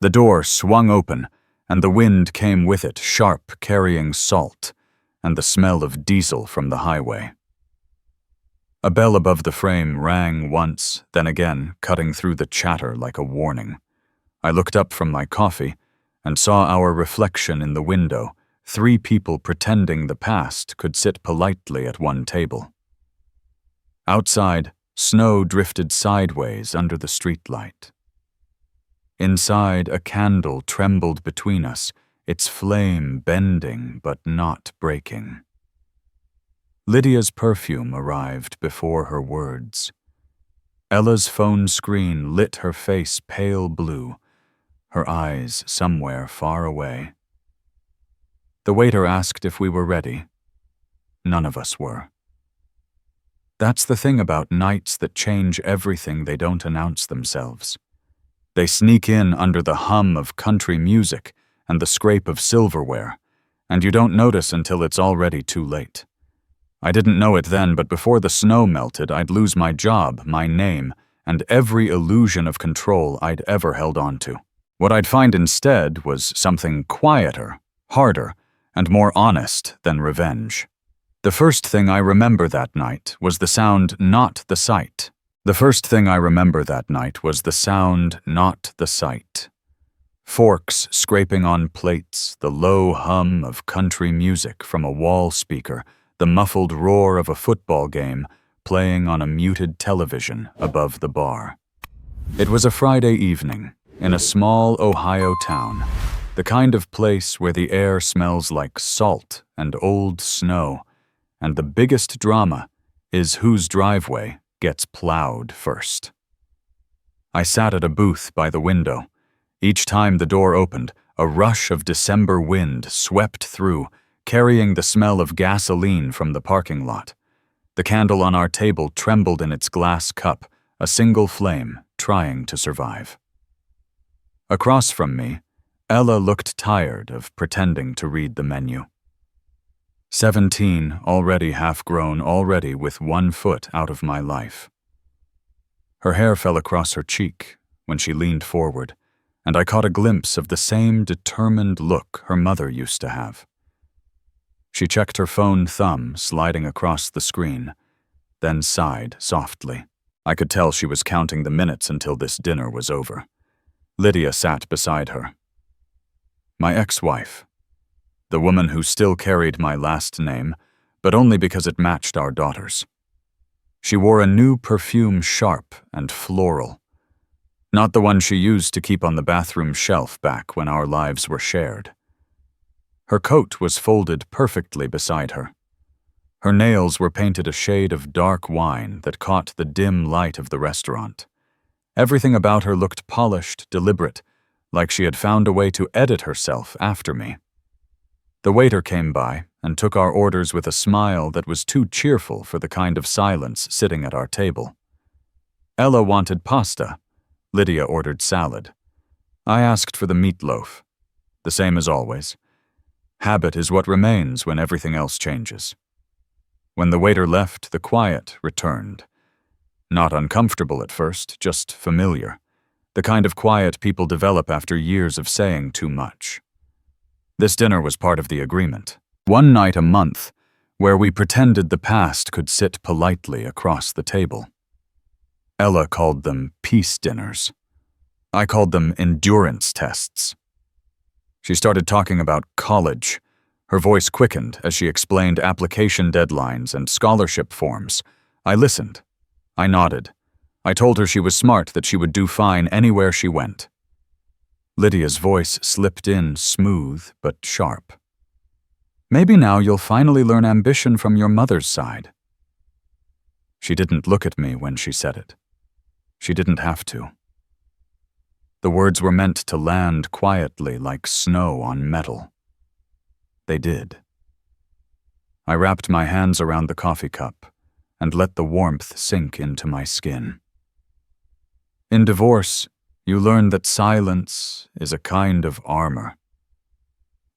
The door swung open, and the wind came with it, sharp, carrying salt, and the smell of diesel from the highway. A bell above the frame rang once, then again, cutting through the chatter like a warning. I looked up from my coffee and saw our reflection in the window, 3 people pretending the past could sit politely at one table. Outside, snow drifted sideways under the streetlight. Inside, a candle trembled between us, its flame bending but not breaking. Lydia's perfume arrived before her words. Ella's phone screen lit her face pale blue, her eyes somewhere far away. The waiter asked if we were ready. None of us were. That's the thing about nights that change everything. They don't announce themselves. They sneak in under the hum of country music and the scrape of silverware, and you don't notice until it's already too late. I didn't know it then, but before the snow melted, I'd lose my job, my name, and every illusion of control I'd ever held on to. What I'd find instead was something quieter, harder, and more honest than revenge. The first thing I remember that night was the sound, not the sight. Forks scraping on plates, the low hum of country music from a wall speaker, the muffled roar of a football game playing on a muted television above the bar. It was a Friday evening in a small Ohio town, the kind of place where the air smells like salt and old snow, and the biggest drama is whose driveway gets plowed first. I sat at a booth by the window. Each time the door opened, a rush of December wind swept through, carrying the smell of gasoline from the parking lot. The candle on our table trembled in its glass cup, a single flame trying to survive. Across from me, Ella looked tired of pretending to read the menu. 17, already half-grown, already with 1 foot out of my life. Her hair fell across her cheek when she leaned forward, and I caught a glimpse of the same determined look her mother used to have. She checked her phone thumb sliding across the screen, then sighed softly. I could tell she was counting the minutes until this dinner was over. Lydia sat beside her. My ex-wife. The woman who still carried my last name, but only because it matched our daughters. She wore a new perfume, sharp and floral. Not the one she used to keep on the bathroom shelf back when our lives were shared. Her coat was folded perfectly beside her. Her nails were painted a shade of dark wine that caught the dim light of the restaurant. Everything about her looked polished, deliberate, like she had found a way to edit herself after me. The waiter came by and took our orders with a smile that was too cheerful for the kind of silence sitting at our table. Ella wanted pasta. Lydia ordered salad. I asked for the meatloaf. The same as always. Habit is what remains when everything else changes. When the waiter left, the quiet returned. Not uncomfortable at first, just familiar. The kind of quiet people develop after years of saying too much. This dinner was part of the agreement. 1 night a month, where we pretended the past could sit politely across the table. Ella called them peace dinners. I called them endurance tests. She started talking about college. Her voice quickened as she explained application deadlines and scholarship forms. I listened. I nodded. I told her she was smart, that she would do fine anywhere she went. Lydia's voice slipped in, smooth but sharp. Maybe now you'll finally learn ambition from your mother's side. She didn't look at me when she said it. She didn't have to. The words were meant to land quietly like snow on metal. They did. I wrapped my hands around the coffee cup and let the warmth sink into my skin. In divorce, you learn that silence is a kind of armor.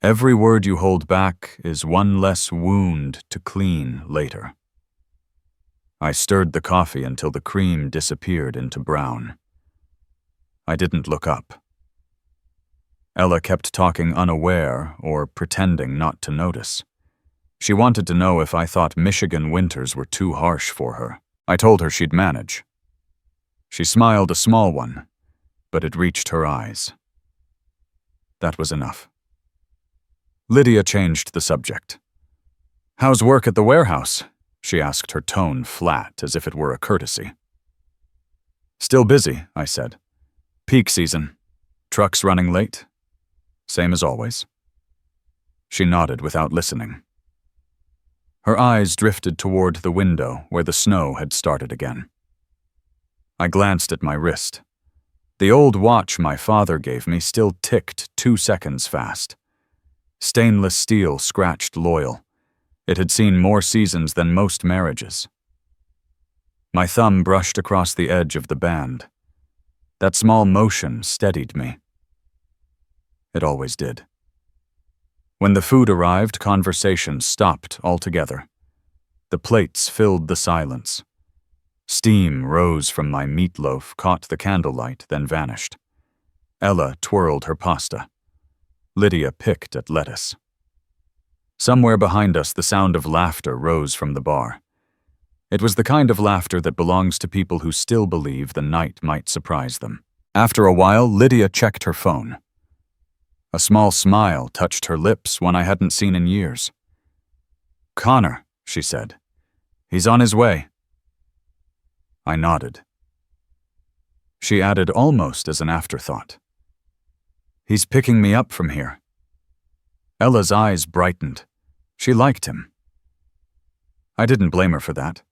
Every word you hold back is one less wound to clean later. I stirred the coffee until the cream disappeared into brown. I didn't look up. Ella kept talking unaware or pretending not to notice. She wanted to know if I thought Michigan winters were too harsh for her. I told her she'd manage. She smiled, a small one, but it reached her eyes. That was enough. Lydia changed the subject. "How's work at the warehouse?" she asked, her tone flat, as if it were a courtesy. "Still busy," I said. "Peak season. Trucks running late? Same as always." She nodded without listening. Her eyes drifted toward the window where the snow had started again. I glanced at my wrist. The old watch my father gave me still ticked 2 seconds fast. Stainless steel scratched loyal. It had seen more seasons than most marriages. My thumb brushed across the edge of the band. That small motion steadied me. It always did. When the food arrived, conversation stopped altogether. The plates filled the silence. Steam rose from my meatloaf, caught the candlelight, then vanished. Ella twirled her pasta. Lydia picked at lettuce. Somewhere behind us, the sound of laughter rose from the bar. It was the kind of laughter that belongs to people who still believe the night might surprise them. After a while, Lydia checked her phone. A small smile touched her lips, one I hadn't seen in years. "Connor," she said. "He's on his way." I nodded. She added almost as an afterthought. "He's picking me up from here." Ella's eyes brightened. She liked him. I didn't blame her for that.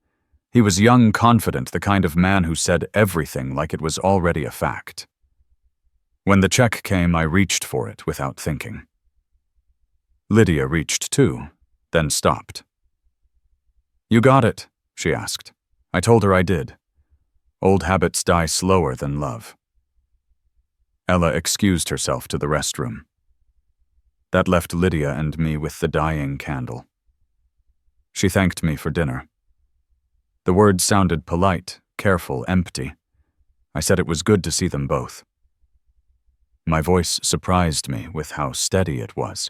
He was young, confident, the kind of man who said everything like it was already a fact. When the check came, I reached for it without thinking. Lydia reached too, then stopped. "You got it?" she asked. I told her I did. Old habits die slower than love. Ella excused herself to the restroom. That left Lydia and me with the dying candle. She thanked me for dinner. The words sounded polite, careful, empty. I said it was good to see them both. My voice surprised me with how steady it was.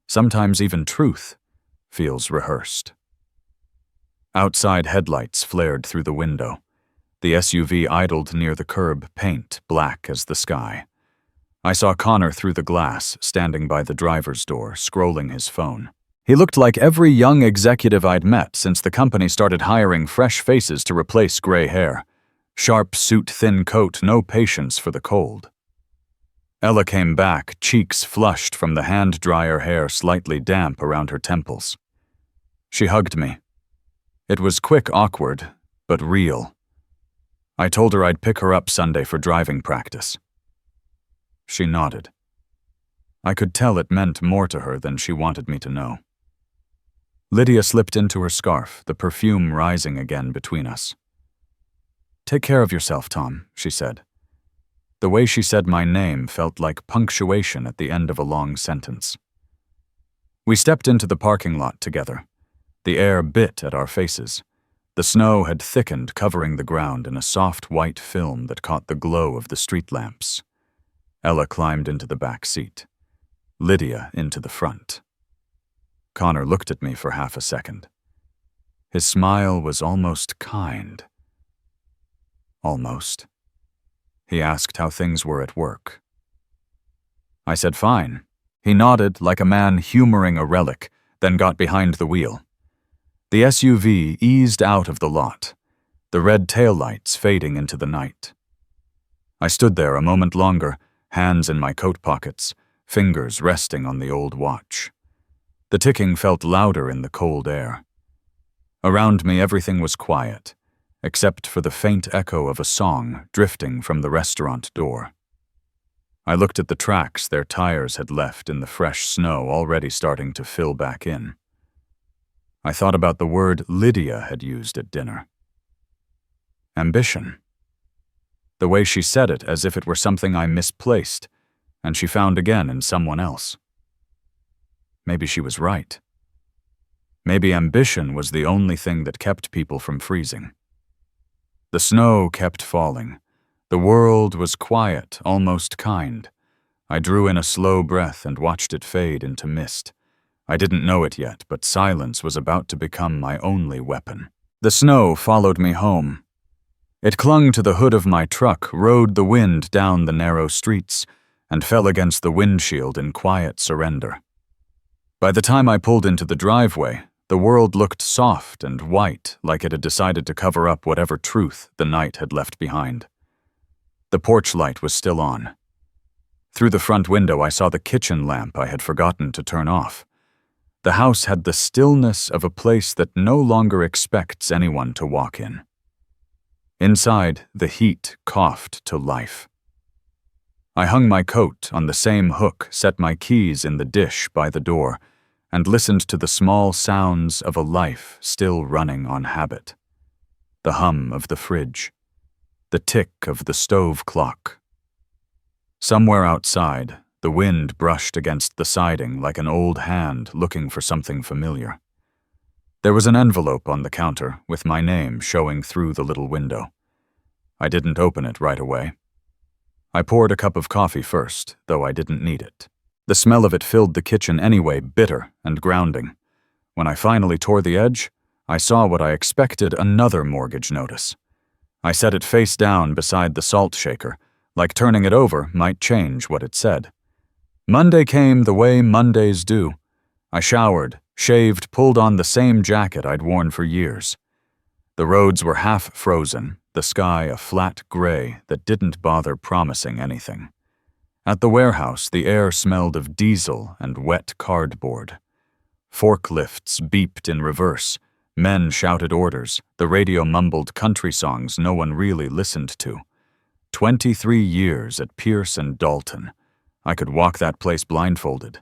Sometimes even truth feels rehearsed. Outside headlights flared through the window. The SUV idled near the curb, paint black as the sky. I saw Connor through the glass, standing by the driver's door, scrolling his phone. He looked like every young executive I'd met since the company started hiring fresh faces to replace gray hair. Sharp suit, thin coat, no patience for the cold. Ella came back, cheeks flushed from the hand-dryer hair slightly damp around her temples. She hugged me. It was quick, awkward, but real. I told her I'd pick her up Sunday for driving practice. She nodded. I could tell it meant more to her than she wanted me to know. Lydia slipped into her scarf, the perfume rising again between us. "Take care of yourself, Tom," she said. The way she said my name felt like punctuation at the end of a long sentence. We stepped into the parking lot together. The air bit at our faces. The snow had thickened, covering the ground in a soft white film that caught the glow of the street lamps. Ella climbed into the back seat. Lydia into the front. Connor looked at me for half a second. His smile was almost kind. Almost. He asked how things were at work. I said fine. He nodded like a man humoring a relic, then got behind the wheel. The SUV eased out of the lot, the red taillights fading into the night. I stood there a moment longer, hands in my coat pockets, fingers resting on the old watch. The ticking felt louder in the cold air. Around me everything was quiet, except for the faint echo of a song drifting from the restaurant door. I looked at the tracks their tires had left in the fresh snow already starting to fill back in. I thought about the word Lydia had used at dinner. Ambition. The way she said it as if it were something I misplaced, and she found again in someone else. Maybe she was right. Maybe ambition was the only thing that kept people from freezing. The snow kept falling. The world was quiet, almost kind. I drew in a slow breath and watched it fade into mist. I didn't know it yet, but silence was about to become my only weapon. The snow followed me home. It clung to the hood of my truck, rode the wind down the narrow streets, and fell against the windshield in quiet surrender. By the time I pulled into the driveway, the world looked soft and white, like it had decided to cover up whatever truth the night had left behind. The porch light was still on. Through the front window, I saw the kitchen lamp I had forgotten to turn off. The house had the stillness of a place that no longer expects anyone to walk in. Inside, the heat coughed to life. I hung my coat on the same hook, set my keys in the dish by the door, and listened to the small sounds of a life still running on habit. The hum of the fridge, the tick of the stove clock. Somewhere outside, the wind brushed against the siding like an old hand looking for something familiar. There was an envelope on the counter with my name showing through the little window. I didn't open it right away. I poured a cup of coffee first, though I didn't need it. The smell of it filled the kitchen anyway, bitter and grounding. When I finally tore the edge, I saw what I expected, another mortgage notice. I set it face down beside the salt shaker, like turning it over might change what it said. Monday came the way Mondays do. I showered, shaved, pulled on the same jacket I'd worn for years. The roads were half frozen, the sky a flat gray that didn't bother promising anything. At the warehouse, the air smelled of diesel and wet cardboard. Forklifts beeped in reverse. Men shouted orders. The radio mumbled country songs no one really listened to. 23 years at Pierce and Dalton. I could walk that place blindfolded.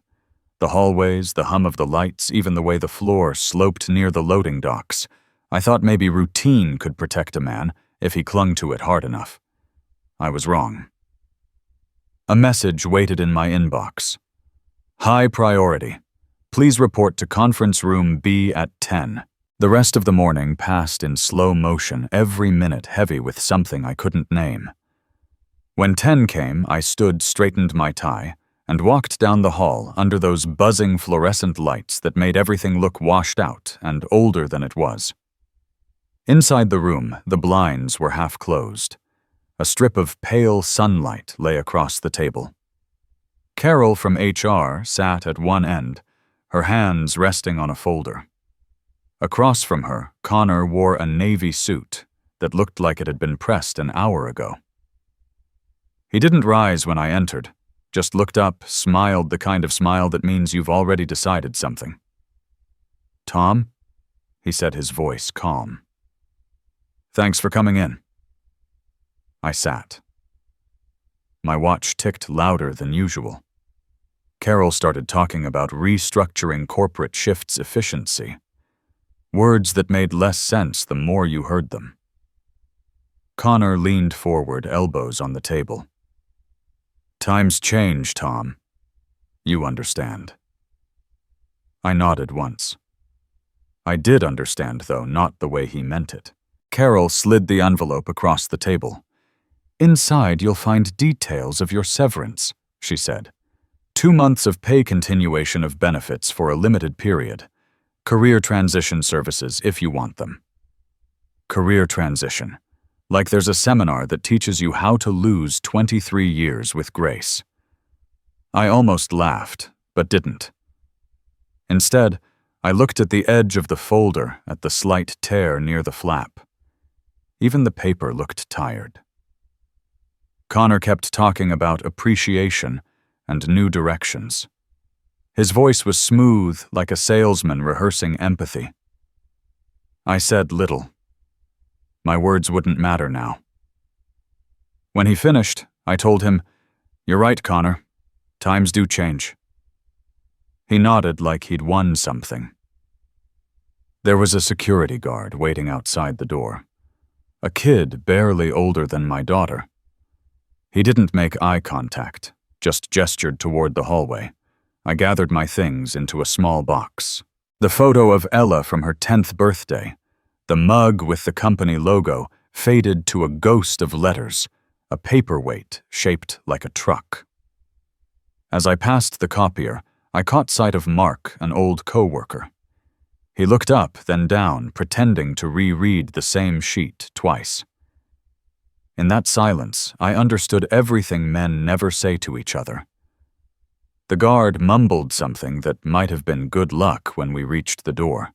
The hallways, the hum of the lights, even the way the floor sloped near the loading docks. I thought maybe routine could protect a man if he clung to it hard enough. I was wrong. A message waited in my inbox. High priority. Please report to conference room B at 10. The rest of the morning passed in slow motion, every minute heavy with something I couldn't name. When 10 came, I stood, straightened my tie, and walked down the hall under those buzzing fluorescent lights that made everything look washed out and older than it was. Inside the room, the blinds were half closed. A strip of pale sunlight lay across the table. Carol from HR sat at one end, her hands resting on a folder. Across from her, Connor wore a navy suit that looked like it had been pressed an hour ago. He didn't rise when I entered, just looked up, smiled the kind of smile that means you've already decided something. Tom? He said, his voice calm. Thanks for coming in. I sat. My watch ticked louder than usual. Carol started talking about restructuring corporate shifts efficiency. Words that made less sense the more you heard them. Connor leaned forward, elbows on the table. Times change, Tom. You understand. I nodded once. I did understand, though, not the way he meant it. Carol slid the envelope across the table. Inside, you'll find details of your severance, she said. 2 months of pay continuation of benefits for a limited period. Career transition services if you want them. Career transition. Like there's a seminar that teaches you how to lose 23 years with grace. I almost laughed, but didn't. Instead, I looked at the edge of the folder at the slight tear near the flap. Even the paper looked tired. Connor kept talking about appreciation and new directions. His voice was smooth, like a salesman rehearsing empathy. I said little. My words wouldn't matter now. When he finished, I told him, "You're right, Connor. Times do change." He nodded like he'd won something. There was a security guard waiting outside the door. A kid barely older than my daughter. He didn't make eye contact, just gestured toward the hallway. I gathered my things into a small box. The photo of Ella from her 10th birthday, the mug with the company logo, faded to a ghost of letters, a paperweight shaped like a truck. As I passed the copier, I caught sight of Mark, an old co-worker. He looked up, then down, pretending to reread the same sheet twice. In that silence, I understood everything men never say to each other. The guard mumbled something that might have been good luck when we reached the door.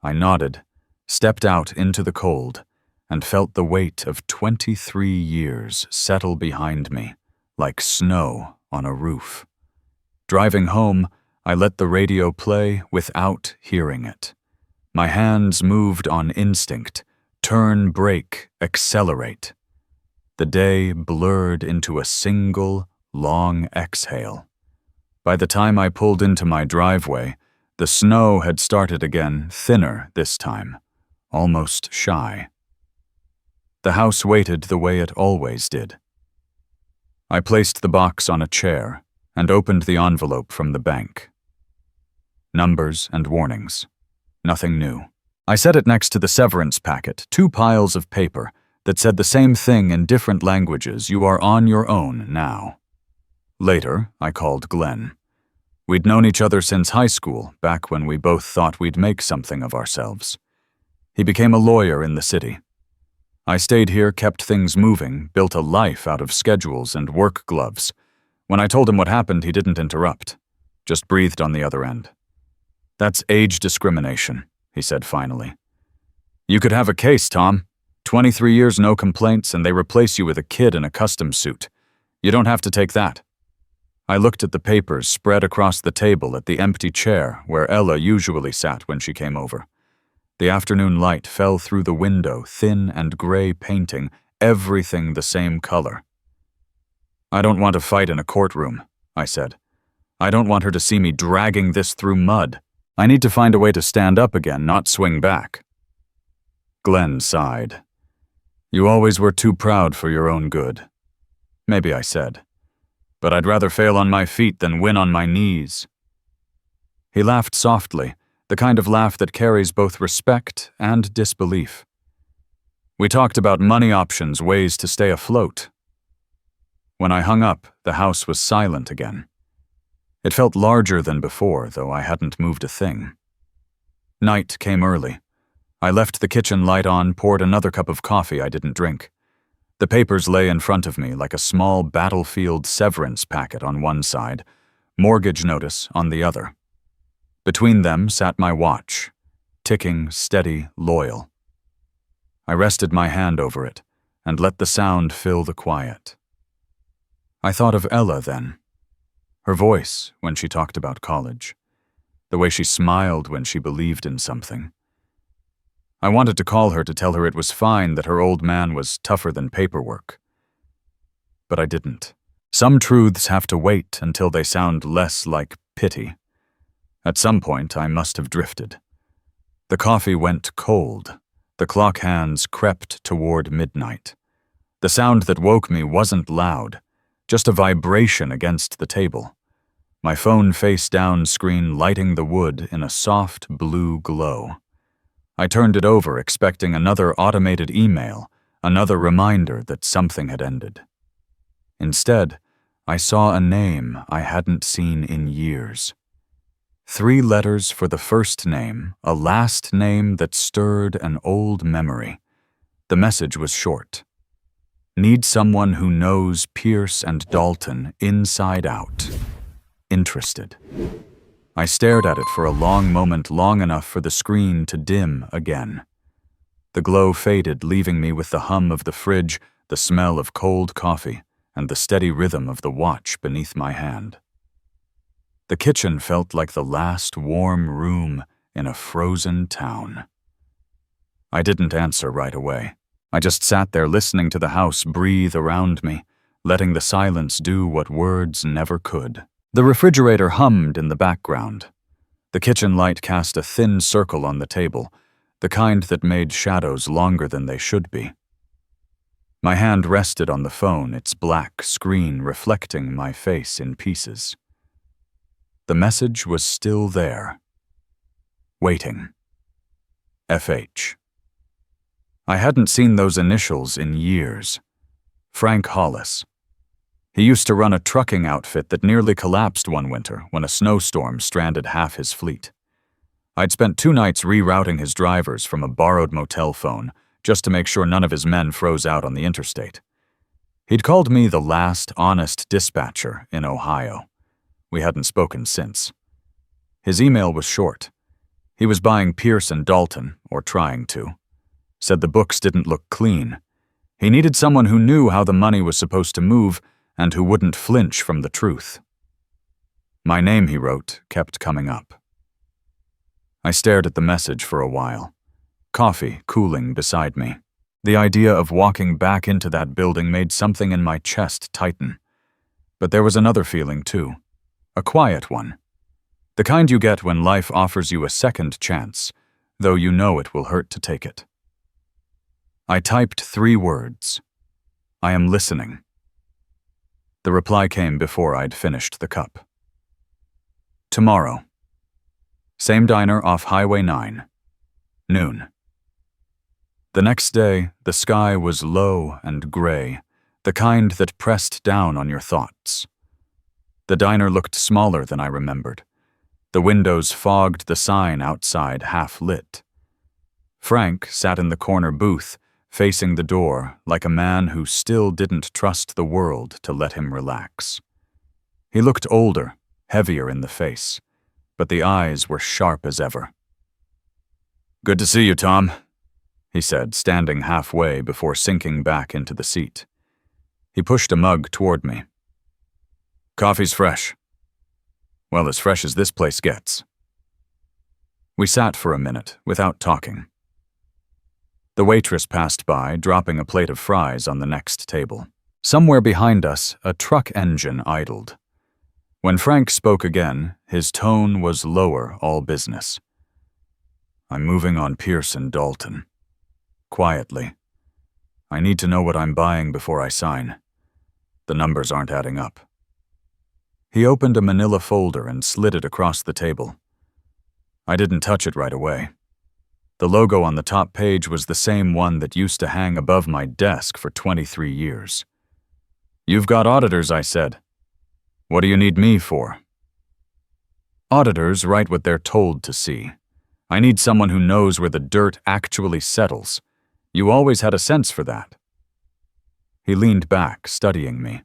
I nodded, stepped out into the cold, and felt the weight of 23 years settle behind me, like snow on a roof. Driving home, I let the radio play without hearing it. My hands moved on instinct, turn, brake, accelerate. The day blurred into a single, long exhale. By the time I pulled into my driveway, the snow had started again, thinner this time, almost shy. The house waited the way it always did. I placed the box on a chair and opened the envelope from the bank. Numbers and warnings. Nothing new. I set it next to the severance packet, 2 piles of paper that said the same thing in different languages. You are on your own now. Later, I called Glenn. We'd known each other since high school, back when we both thought we'd make something of ourselves. He became a lawyer in the city. I stayed here, kept things moving, built a life out of schedules and work gloves. When I told him what happened, he didn't interrupt, just breathed on the other end. That's age discrimination, he said finally. You could have a case, Tom. 23 years, no complaints, and they replace you with a kid in a custom suit. You don't have to take that. I looked at the papers spread across the table at the empty chair where Ella usually sat when she came over. The afternoon light fell through the window, thin and gray painting, everything the same color. I don't want to fight in a courtroom, I said. I don't want her to see me dragging this through mud. I need to find a way to stand up again, not swing back. Glenn sighed. You always were too proud for your own good. Maybe I said. But I'd rather fail on my feet than win on my knees. He laughed softly, the kind of laugh that carries both respect and disbelief. We talked about money options, ways to stay afloat. When I hung up, the house was silent again. It felt larger than before, though I hadn't moved a thing. Night came early. I left the kitchen light on, poured another cup of coffee I didn't drink. The papers lay in front of me like a small battlefield severance packet on one side, mortgage notice on the other. Between them sat my watch, ticking, steady, loyal. I rested my hand over it and let the sound fill the quiet. I thought of Ella then. Her voice when she talked about college. The way she smiled when she believed in something. I wanted to call her to tell her it was fine that her old man was tougher than paperwork. But I didn't. Some truths have to wait until they sound less like pity. At some point, I must have drifted. The coffee went cold. The clock hands crept toward midnight. The sound that woke me wasn't loud, just a vibration against the table. My phone face-down screen lighting the wood in a soft blue glow. I turned it over, expecting another automated email, another reminder that something had ended. Instead, I saw a name I hadn't seen in years. 3 letters for the first name, a last name that stirred an old memory. The message was short. Need someone who knows Pierce and Dalton inside out. Interested. I stared at it for a long moment, long enough for the screen to dim again. The glow faded, leaving me with the hum of the fridge, the smell of cold coffee, and the steady rhythm of the watch beneath my hand. The kitchen felt like the last warm room in a frozen town. I didn't answer right away. I just sat there listening to the house breathe around me, letting the silence do what words never could. The refrigerator hummed in the background. The kitchen light cast a thin circle on the table, the kind that made shadows longer than they should be. My hand rested on the phone, its black screen reflecting my face in pieces. The message was still there. Waiting. FH. I hadn't seen those initials in years. Frank Hollis. He used to run a trucking outfit that nearly collapsed one winter when a snowstorm stranded half his fleet. I'd spent 2 nights rerouting his drivers from a borrowed motel phone just to make sure none of his men froze out on the interstate. He'd called me the last honest dispatcher in Ohio. We hadn't spoken since. His email was short. He was buying Pierce and Dalton, or trying to. Said the books didn't look clean. He needed someone who knew how the money was supposed to move and who wouldn't flinch from the truth. My name, he wrote, kept coming up. I stared at the message for a while, coffee cooling beside me. The idea of walking back into that building made something in my chest tighten. But there was another feeling, too. A quiet one. The kind you get when life offers you a second chance, though you know it will hurt to take it. I typed 3 words. I am listening. The reply came before I'd finished the cup. Tomorrow. Same diner off Highway 9. Noon. The next day, the sky was low and gray, the kind that pressed down on your thoughts. The diner looked smaller than I remembered. The windows fogged the sign outside half lit. Frank sat in the corner booth, facing the door like a man who still didn't trust the world to let him relax. He looked older, heavier in the face, but the eyes were sharp as ever. "Good to see you, Tom," he said, standing halfway before sinking back into the seat. He pushed a mug toward me. "Coffee's fresh." "Well, as fresh as this place gets." We sat for a minute without talking. The waitress passed by, dropping a plate of fries on the next table. Somewhere behind us, a truck engine idled. When Frank spoke again, his tone was lower, all business. "I'm moving on Pierce and Dalton." Quietly. "I need to know what I'm buying before I sign. The numbers aren't adding up." He opened a manila folder and slid it across the table. I didn't touch it right away. The logo on the top page was the same one that used to hang above my desk for 23 years. "You've got auditors," I said. "What do you need me for?" "Auditors write what they're told to see. I need someone who knows where the dirt actually settles. You always had a sense for that." He leaned back, studying me.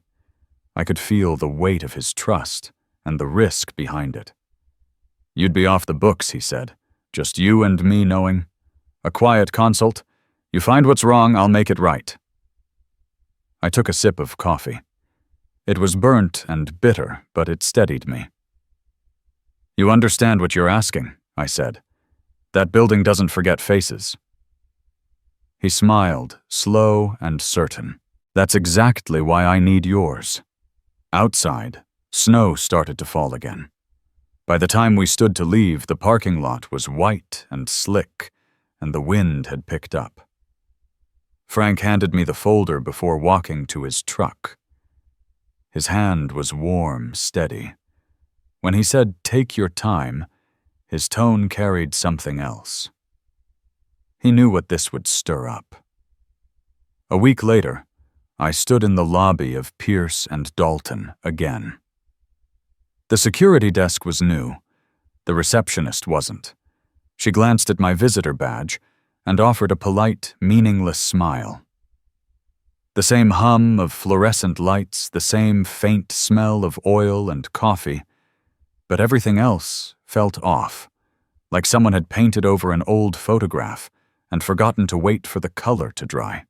I could feel the weight of his trust and the risk behind it. "You'd be off the books," he said. "Just you and me knowing. A quiet consult. You find what's wrong, I'll make it right." I took a sip of coffee. It was burnt and bitter, but it steadied me. "You understand what you're asking," I said. "That building doesn't forget faces." He smiled, slow and certain. "That's exactly why I need yours." Outside, snow started to fall again. By the time we stood to leave, the parking lot was white and slick, and the wind had picked up. Frank handed me the folder before walking to his truck. His hand was warm, steady. When he said, "Take your time," his tone carried something else. He knew what this would stir up. A week later, I stood in the lobby of Pierce and Dalton again. The security desk was new. The receptionist wasn't. She glanced at my visitor badge and offered a polite, meaningless smile. The same hum of fluorescent lights, the same faint smell of oil and coffee, but everything else felt off, like someone had painted over an old photograph and forgotten to wait for the color to dry.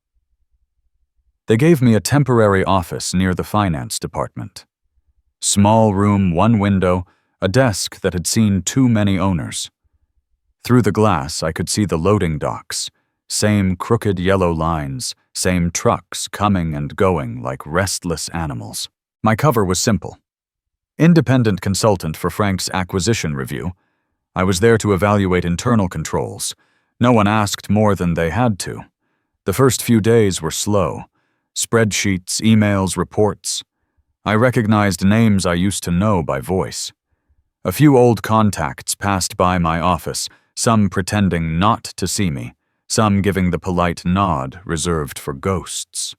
They gave me a temporary office near the finance department. Small room, 1 window, a desk that had seen too many owners. Through the glass, I could see the loading docks, same crooked yellow lines, same trucks coming and going like restless animals. My cover was simple. Independent consultant for Frank's acquisition review. I was there to evaluate internal controls. No one asked more than they had to. The first few days were slow. Spreadsheets, emails, reports. I recognized names I used to know by voice. A few old contacts passed by my office, some pretending not to see me, some giving the polite nod reserved for ghosts.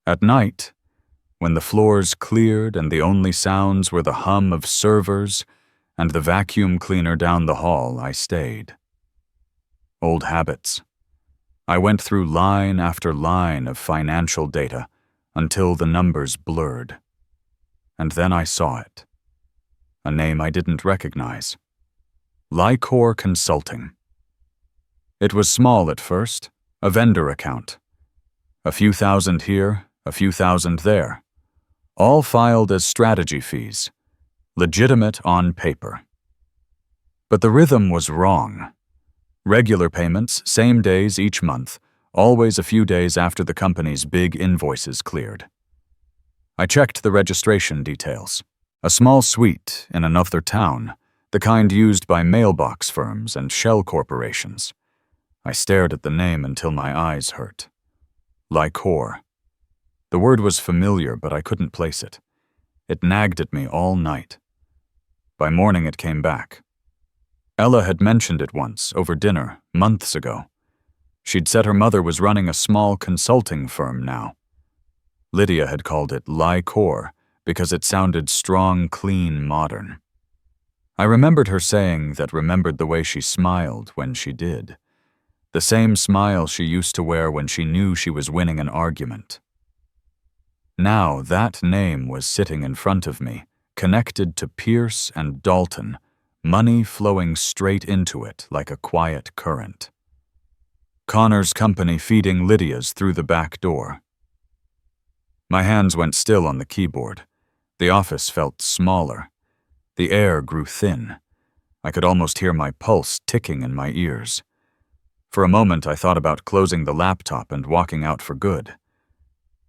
At night, When the floors cleared and the only sounds were the hum of servers and the vacuum cleaner down the hall, I stayed. Old habits. I went through line after line of financial data until the numbers blurred. And then I saw it. A name I didn't recognize. Lycor Consulting. It was small at first, a vendor account. A few thousand here, a few thousand there. All filed as strategy fees. Legitimate on paper. But the rhythm was wrong. Regular payments, same days each month, always a few days after the company's big invoices cleared. I checked the registration details. A small suite in another town, the kind used by mailbox firms and shell corporations. I stared at the name until my eyes hurt. Lycor. The word was familiar, but I couldn't place it. It nagged at me all night. By morning it came back. Ella had mentioned it once, over dinner, months ago. She'd said her mother was running a small consulting firm now. Lydia had called it Lycor because it sounded strong, clean, modern. I remembered her saying that, remembered the way she smiled when she did. The same smile she used to wear when she knew she was winning an argument. Now that name was sitting in front of me, connected to Pierce and Dalton, money flowing straight into it like a quiet current. Connor's company feeding Lydia's through the back door. My hands went still on the keyboard. The office felt smaller. The air grew thin. I could almost hear my pulse ticking in my ears. For a moment I thought about closing the laptop and walking out for good.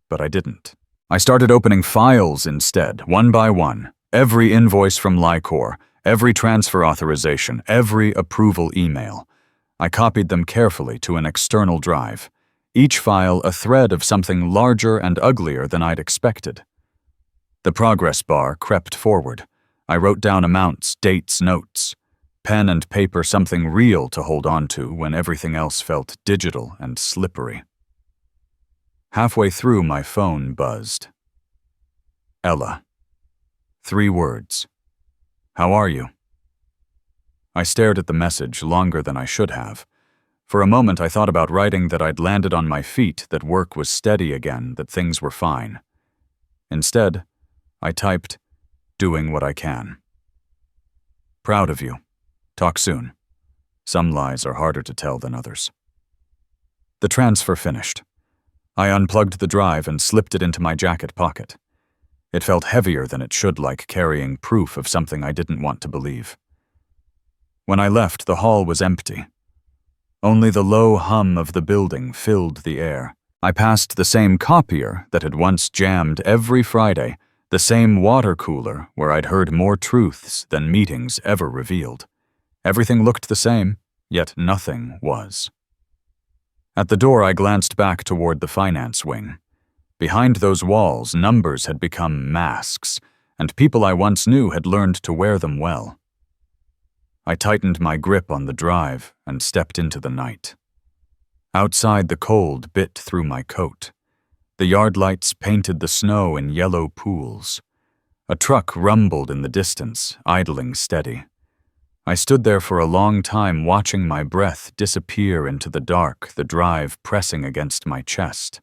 But I didn't. I started opening files instead, one by one. Every invoice from Lycor, every transfer authorization, every approval email. I copied them carefully to an external drive. Each file a thread of something larger and uglier than I'd expected. The progress bar crept forward. I wrote down amounts, dates, notes. Pen and paper, something real to hold on to when everything else felt digital and slippery. Halfway through, my phone buzzed. Ella. 3 words. How are you? I stared at the message longer than I should have. For a moment I thought about writing that I'd landed on my feet, that work was steady again, that things were fine. Instead, I typed, doing what I can. Proud of you. Talk soon. Some lies are harder to tell than others. The transfer finished. I unplugged the drive and slipped it into my jacket pocket. It felt heavier than it should, like carrying proof of something I didn't want to believe. When I left, the hall was empty. Only the low hum of the building filled the air. I passed the same copier that had once jammed every Friday, the same water cooler where I'd heard more truths than meetings ever revealed. Everything looked the same, yet nothing was. At the door, I glanced back toward the finance wing. Behind those walls, numbers had become masks, and people I once knew had learned to wear them well. I tightened my grip on the drive and stepped into the night. Outside, the cold bit through my coat. The yard lights painted the snow in yellow pools. A truck rumbled in the distance, idling steady. I stood there for a long time, watching my breath disappear into the dark, the drive pressing against my chest.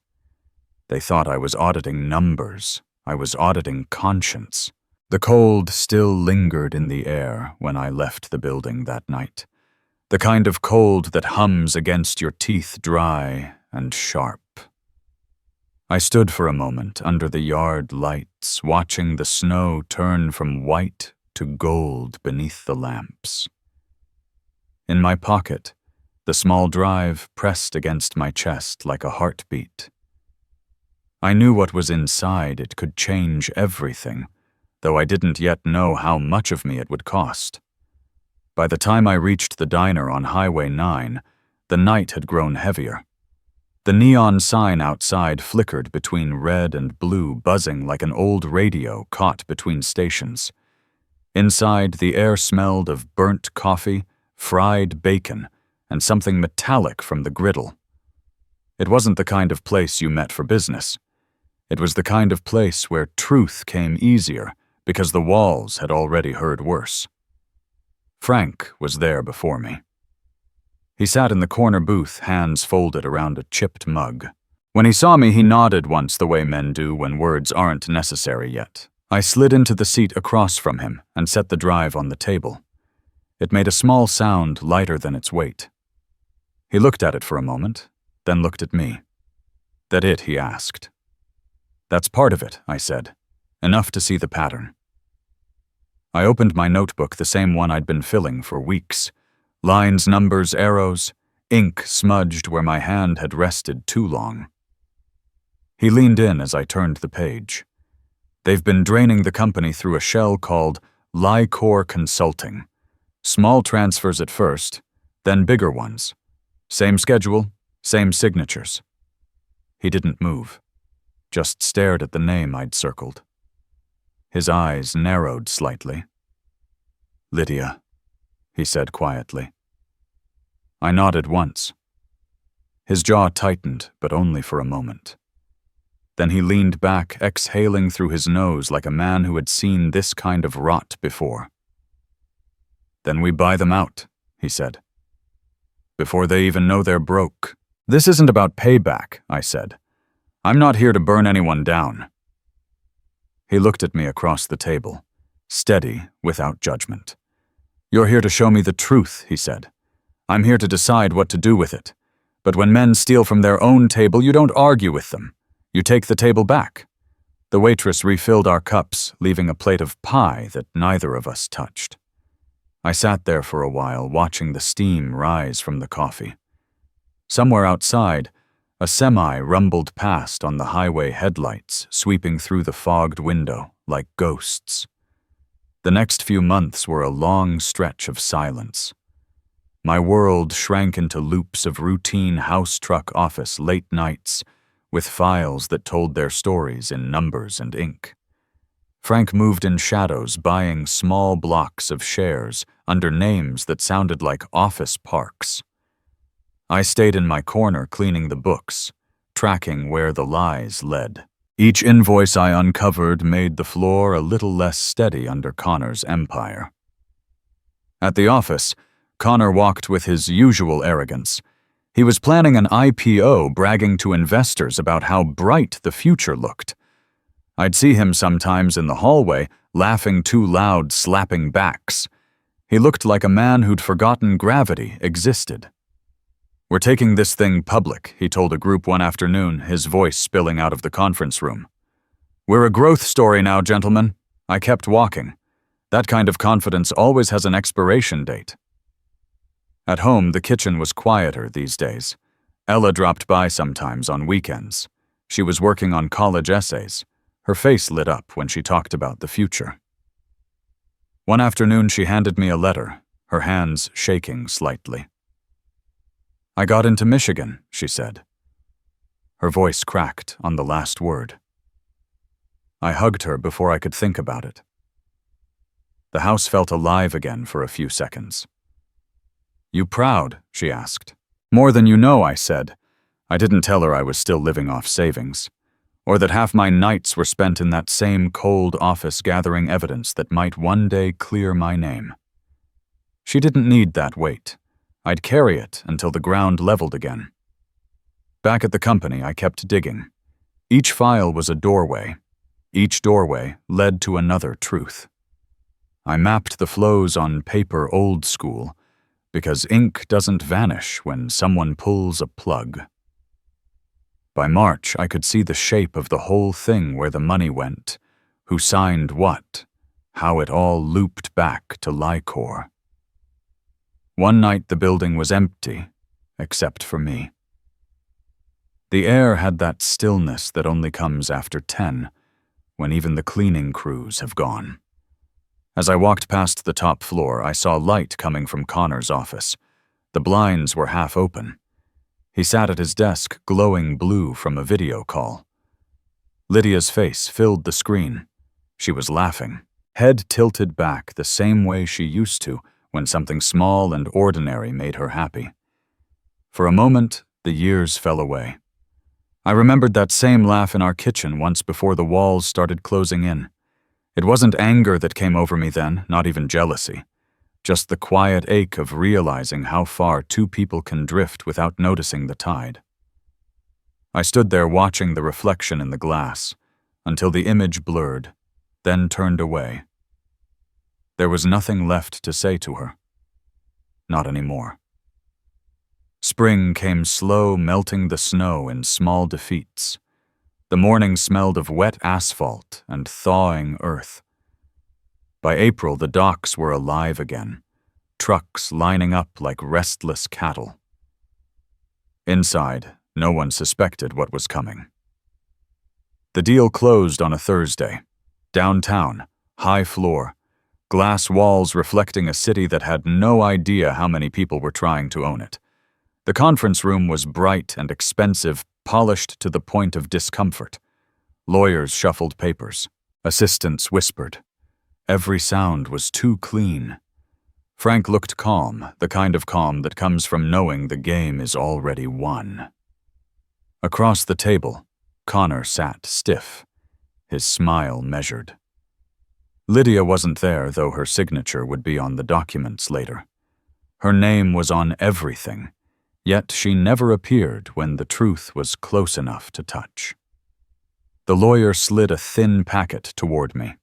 They thought I was auditing numbers. I was auditing conscience. The cold still lingered in the air when I left the building that night. The kind of cold that hums against your teeth, dry and sharp. I stood for a moment under the yard lights, watching the snow turn from white to gold beneath the lamps. In my pocket, the small drive pressed against my chest like a heartbeat. I knew what was inside. It could change everything, though I didn't yet know how much of me it would cost. By the time I reached the diner on Highway 9, the night had grown heavier. The neon sign outside flickered between red and blue, buzzing like an old radio caught between stations. Inside, the air smelled of burnt coffee, fried bacon, and something metallic from the griddle. It wasn't the kind of place you met for business. It was the kind of place where truth came easier because the walls had already heard worse. Frank was there before me. He sat in the corner booth, hands folded around a chipped mug. When he saw me, he nodded once the way men do when words aren't necessary yet. I slid into the seat across from him and set the drive on the table. It made a small sound lighter than its weight. He looked at it for a moment, then looked at me. "That it?" he asked. "That's part of it," I said. "Enough to see the pattern." I opened my notebook, the same one I'd been filling for weeks. Lines, numbers, arrows, ink smudged where my hand had rested too long. He leaned in as I turned the page. "They've been draining the company through a shell called Lycor Consulting. Small transfers at first, then bigger ones. Same schedule, same signatures." He didn't move, just stared at the name I'd circled. His eyes narrowed slightly. "Lydia," he said quietly. I nodded once. His jaw tightened, but only for a moment. Then he leaned back, exhaling through his nose like a man who had seen this kind of rot before. "Then we buy them out," he said. "Before they even know they're broke." "This isn't about payback," I said. "I'm not here to burn anyone down." He looked at me across the table, steady, without judgment. "You're here to show me the truth," he said. "I'm here to decide what to do with it. But when men steal from their own table, you don't argue with them. You take the table back." The waitress refilled our cups, leaving a plate of pie that neither of us touched. I sat there for a while, watching the steam rise from the coffee. Somewhere outside, a semi rumbled past on the highway headlights, sweeping through the fogged window like ghosts. The next few months were a long stretch of silence. My world shrank into loops of routine house truck office late nights, with files that told their stories in numbers and ink. Frank moved in shadows, buying small blocks of shares under names that sounded like office parks. I stayed in my corner cleaning the books, tracking where the lies led. Each invoice I uncovered made the floor a little less steady under Connor's empire. At the office, Connor walked with his usual arrogance. He was planning an IPO, bragging to investors about how bright the future looked. I'd see him sometimes in the hallway, laughing too loud, slapping backs. He looked like a man who'd forgotten gravity existed. "We're taking this thing public," he told a group one afternoon, his voice spilling out of the conference room. "We're a growth story now, gentlemen." I kept walking. That kind of confidence always has an expiration date. At home, the kitchen was quieter these days. Ella dropped by sometimes on weekends. She was working on college essays. Her face lit up when she talked about the future. One afternoon, she handed me a letter, her hands shaking slightly. "I got into Michigan," she said. Her voice cracked on the last word. I hugged her before I could think about it. The house felt alive again for a few seconds. "You proud?" she asked. "More than you know," I said. I didn't tell her I was still living off savings, or that half my nights were spent in that same cold office gathering evidence that might one day clear my name. She didn't need that weight. I'd carry it until the ground leveled again. Back at the company, I kept digging. Each file was a doorway. Each doorway led to another truth. I mapped the flows on paper old school, because ink doesn't vanish when someone pulls a plug. By March, I could see the shape of the whole thing, where the money went, who signed what, how it all looped back to Lycor. One night the building was empty, except for me. The air had that stillness that only comes after 10, when even the cleaning crews have gone. As I walked past the top floor, I saw light coming from Connor's office. The blinds were half open. He sat at his desk, glowing blue from a video call. Lydia's face filled the screen. She was laughing, head tilted back the same way she used to when something small and ordinary made her happy. For a moment, the years fell away. I remembered that same laugh in our kitchen once before the walls started closing in. It wasn't anger that came over me then, not even jealousy. Just the quiet ache of realizing how far two people can drift without noticing the tide. I stood there watching the reflection in the glass, until the image blurred, then turned away. There was nothing left to say to her. Not anymore. Spring came slow, melting the snow in small defeats. The morning smelled of wet asphalt and thawing earth. By April, the docks were alive again, trucks lining up like restless cattle. Inside, no one suspected what was coming. The deal closed on a Thursday. Downtown, high floor, glass walls reflecting a city that had no idea how many people were trying to own it. The conference room was bright and expensive, polished to the point of discomfort. Lawyers shuffled papers. Assistants whispered. Every sound was too clean. Frank looked calm, the kind of calm that comes from knowing the game is already won. Across the table, Connor sat stiff, his smile measured. Lydia wasn't there, though her signature would be on the documents later. Her name was on everything, yet she never appeared when the truth was close enough to touch. The lawyer slid a thin packet toward me.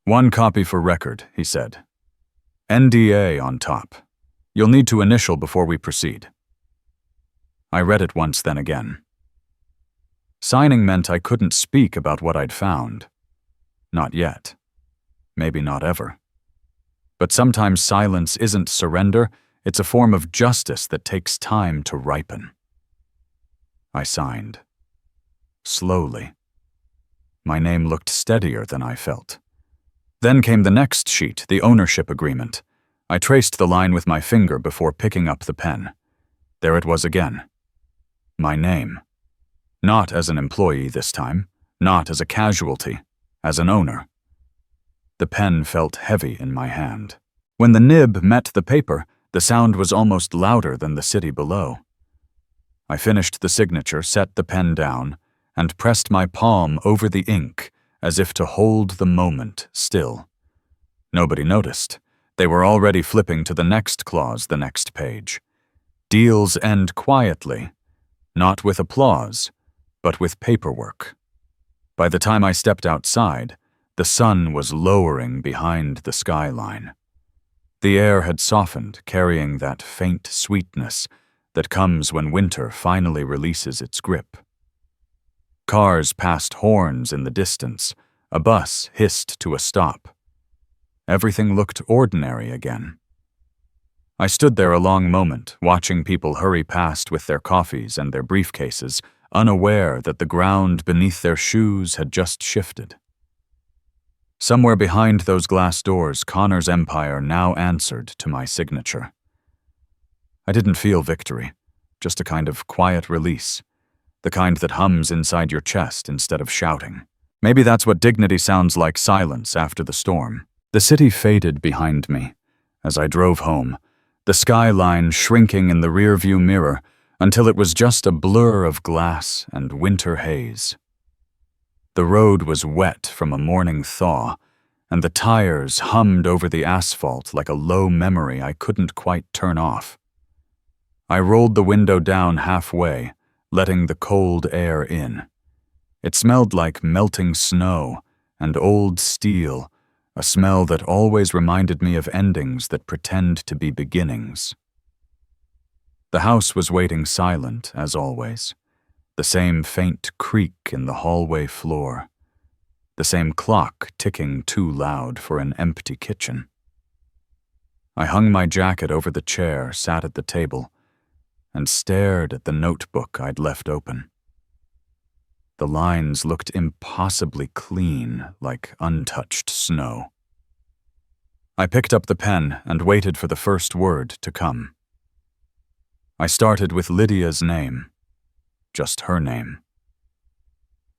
"One copy for record," he said. "NDA on top. You'll need to initial before we proceed." I read it once, then again. Signing meant I couldn't speak about what I'd found. Not yet. Maybe not ever. But sometimes silence isn't surrender, it's a form of justice that takes time to ripen. I signed. Slowly. My name looked steadier than I felt. Then came the next sheet, the ownership agreement. I traced the line with my finger before picking up the pen. There it was again. My name. Not as an employee this time, not as a casualty, as an owner. The pen felt heavy in my hand. When the nib met the paper, the sound was almost louder than the city below. I finished the signature, set the pen down, and pressed my palm over the ink as if to hold the moment still. Nobody noticed. They were already flipping to the next clause, the next page. Deals end quietly, not with applause, but with paperwork. By the time I stepped outside, the sun was lowering behind the skyline. The air had softened, carrying that faint sweetness that comes when winter finally releases its grip. Cars passed horns in the distance. A bus hissed to a stop. Everything looked ordinary again. I stood there a long moment, watching people hurry past with their coffees and their briefcases, unaware that the ground beneath their shoes had just shifted. Somewhere behind those glass doors, Connor's empire now answered to my signature. I didn't feel victory, just a kind of quiet release, the kind that hums inside your chest instead of shouting. Maybe that's what dignity sounds like, silence after the storm. The city faded behind me as I drove home, the skyline shrinking in the rearview mirror until it was just a blur of glass and winter haze. The road was wet from a morning thaw, and the tires hummed over the asphalt like a low memory I couldn't quite turn off. I rolled the window down halfway, letting the cold air in. It smelled like melting snow and old steel, a smell that always reminded me of endings that pretend to be beginnings. The house was waiting silent, as always. The same faint creak in the hallway floor. The same clock ticking too loud for an empty kitchen. I hung my jacket over the chair, sat at the table, and stared at the notebook I'd left open. The lines looked impossibly clean, like untouched snow. I picked up the pen and waited for the first word to come. I started with Lydia's name, just her name.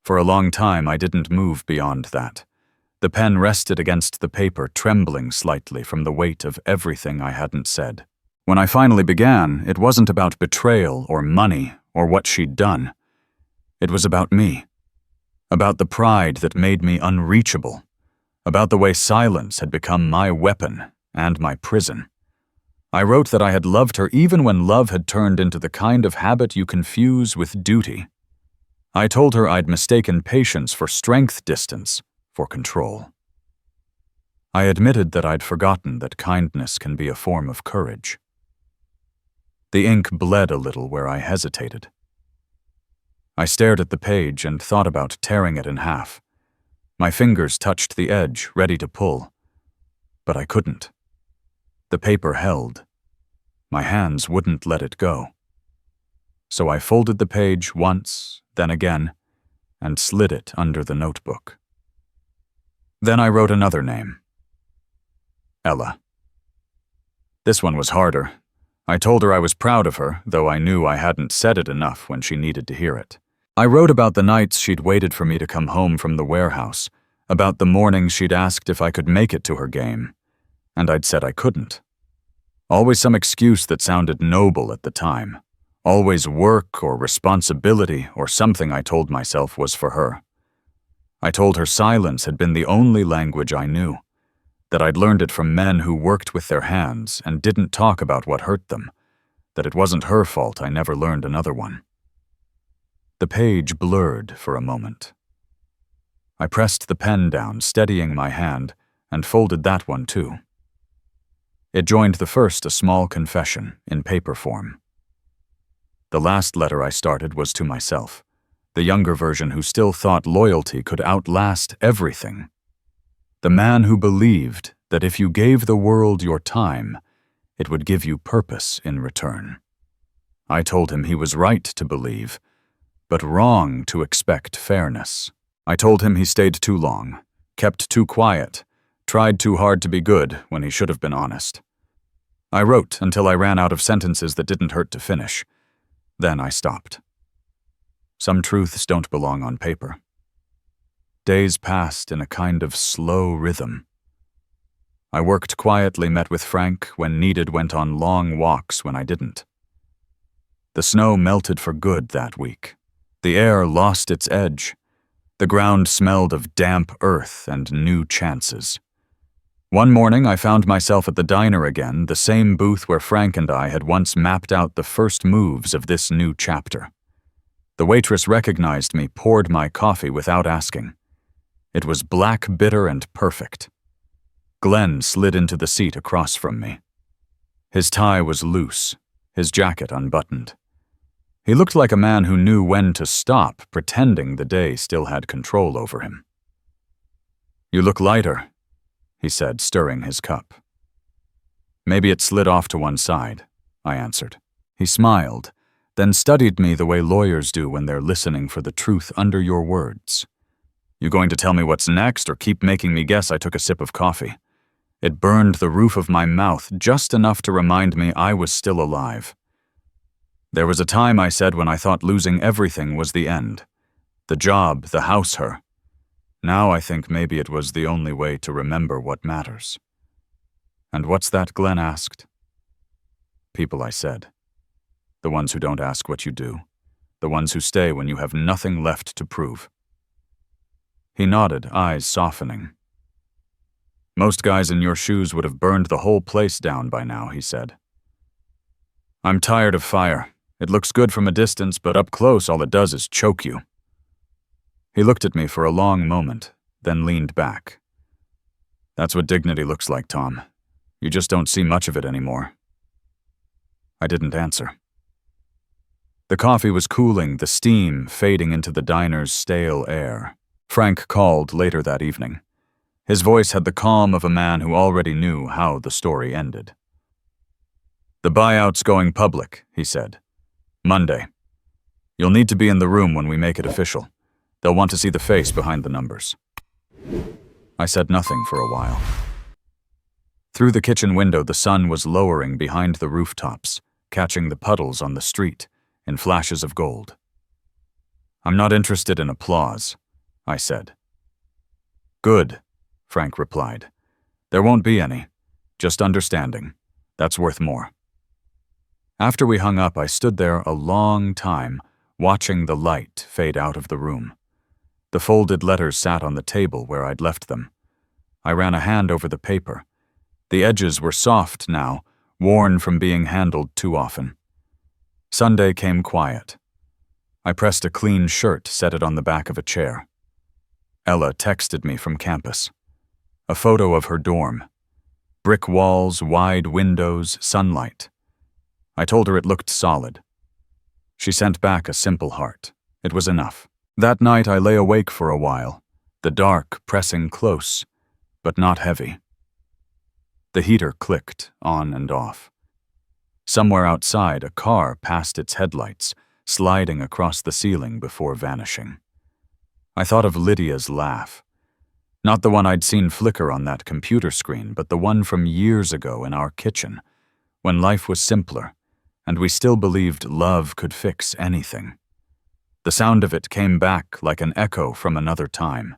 For a long time, I didn't move beyond that. The pen rested against the paper, trembling slightly from the weight of everything I hadn't said. When I finally began, it wasn't about betrayal or money or what she'd done. It was about me, about the pride that made me unreachable, about the way silence had become my weapon and my prison. I wrote that I had loved her even when love had turned into the kind of habit you confuse with duty. I told her I'd mistaken patience for strength, distance for control. I admitted that I'd forgotten that kindness can be a form of courage. The ink bled a little where I hesitated. I stared at the page and thought about tearing it in half. My fingers touched the edge, ready to pull. But I couldn't. The paper held. My hands wouldn't let it go. So I folded the page once, then again, and slid it under the notebook. Then I wrote another name. Ella. This one was harder. I told her I was proud of her, though I knew I hadn't said it enough when she needed to hear it. I wrote about the nights she'd waited for me to come home from the warehouse, about the mornings she'd asked if I could make it to her game, and I'd said I couldn't. Always some excuse that sounded noble at the time. Always work or responsibility or something I told myself was for her. I told her silence had been the only language I knew, that I'd learned it from men who worked with their hands and didn't talk about what hurt them, that it wasn't her fault I never learned another one. The page blurred for a moment. I pressed the pen down, steadying my hand, and folded that one too. It joined the first a small confession in paper form. The last letter I started was to myself, the younger version who still thought loyalty could outlast everything. The man who believed that if you gave the world your time, it would give you purpose in return. I told him he was right to believe, but wrong to expect fairness. I told him he stayed too long, kept too quiet, tried too hard to be good when he should have been honest. I wrote until I ran out of sentences that didn't hurt to finish. Then I stopped. Some truths don't belong on paper. Days passed in a kind of slow rhythm. I worked quietly, met with Frank when needed, went on long walks when I didn't. The snow melted for good that week. The air lost its edge. The ground smelled of damp earth and new chances. One morning I found myself at the diner again, the same booth where Frank and I had once mapped out the first moves of this new chapter. The waitress recognized me, poured my coffee without asking. It was black, bitter, and perfect. Glenn slid into the seat across from me. His tie was loose, his jacket unbuttoned. He looked like a man who knew when to stop pretending the day still had control over him. "You look lighter," he said, stirring his cup. "Maybe it slid off to one side," I answered. He smiled, then studied me the way lawyers do when they're listening for the truth under your words. "You going to tell me what's next or keep making me guess I took a sip of coffee?" It burned the roof of my mouth just enough to remind me I was still alive. There was a time, I said, when I thought losing everything was the end. The job, the house, her. Now I think maybe it was the only way to remember what matters. "And what's that?" Glenn asked. "People," I said. "The ones who don't ask what you do. The ones who stay when you have nothing left to prove." He nodded, eyes softening. "Most guys in your shoes would have burned the whole place down by now," he said. "I'm tired of fire. It looks good from a distance, but up close all it does is choke you." He looked at me for a long moment, then leaned back. "That's what dignity looks like, Tom. You just don't see much of it anymore." I didn't answer. The coffee was cooling, the steam fading into the diner's stale air. Frank called later that evening. His voice had the calm of a man who already knew how the story ended. "The buyout's going public," he said. "Monday. You'll need to be in the room when we make it official. They'll want to see the face behind the numbers." I said nothing for a while. Through the kitchen window, the sun was lowering behind the rooftops, catching the puddles on the street in flashes of gold. "I'm not interested in applause," I said. "Good," Frank replied. "There won't be any. Just understanding. That's worth more." After we hung up, I stood there a long time, watching the light fade out of the room. The folded letters sat on the table where I'd left them. I ran a hand over the paper. The edges were soft now, worn from being handled too often. Sunday came quiet. I pressed a clean shirt, set it on the back of a chair. Ella texted me from campus. A photo of her dorm. Brick walls, wide windows, sunlight. I told her it looked solid. She sent back a simple heart. It was enough. That night I lay awake for a while, the dark pressing close, but not heavy. The heater clicked on and off. Somewhere outside, a car passed its headlights, sliding across the ceiling before vanishing. I thought of Lydia's laugh. Not the one I'd seen flicker on that computer screen, but the one from years ago in our kitchen, when life was simpler, and we still believed love could fix anything. The sound of it came back like an echo from another time.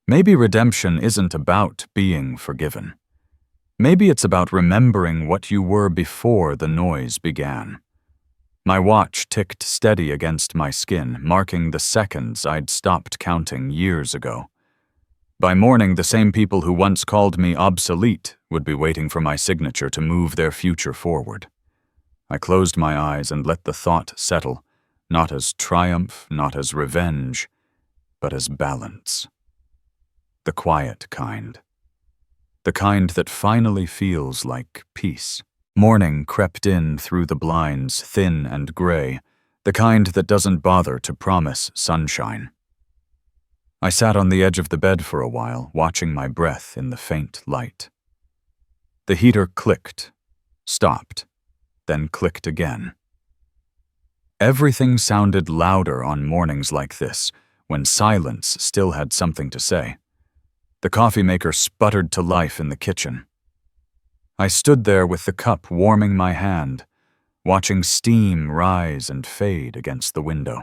Maybe redemption isn't about being forgiven. Maybe it's about remembering what you were before the noise began. My watch ticked steady against my skin, marking the seconds I'd stopped counting years ago. By morning, the same people who once called me obsolete would be waiting for my signature to move their future forward. I closed my eyes and let the thought settle, not as triumph, not as revenge, but as balance. The quiet kind. The kind that finally feels like peace. Morning crept in through the blinds, thin and gray, the kind that doesn't bother to promise sunshine. I sat on the edge of the bed for a while, watching my breath in the faint light. The heater clicked, stopped, then clicked again. Everything sounded louder on mornings like this, when silence still had something to say. The coffee maker sputtered to life in the kitchen. I stood there with the cup warming my hand, watching steam rise and fade against the window.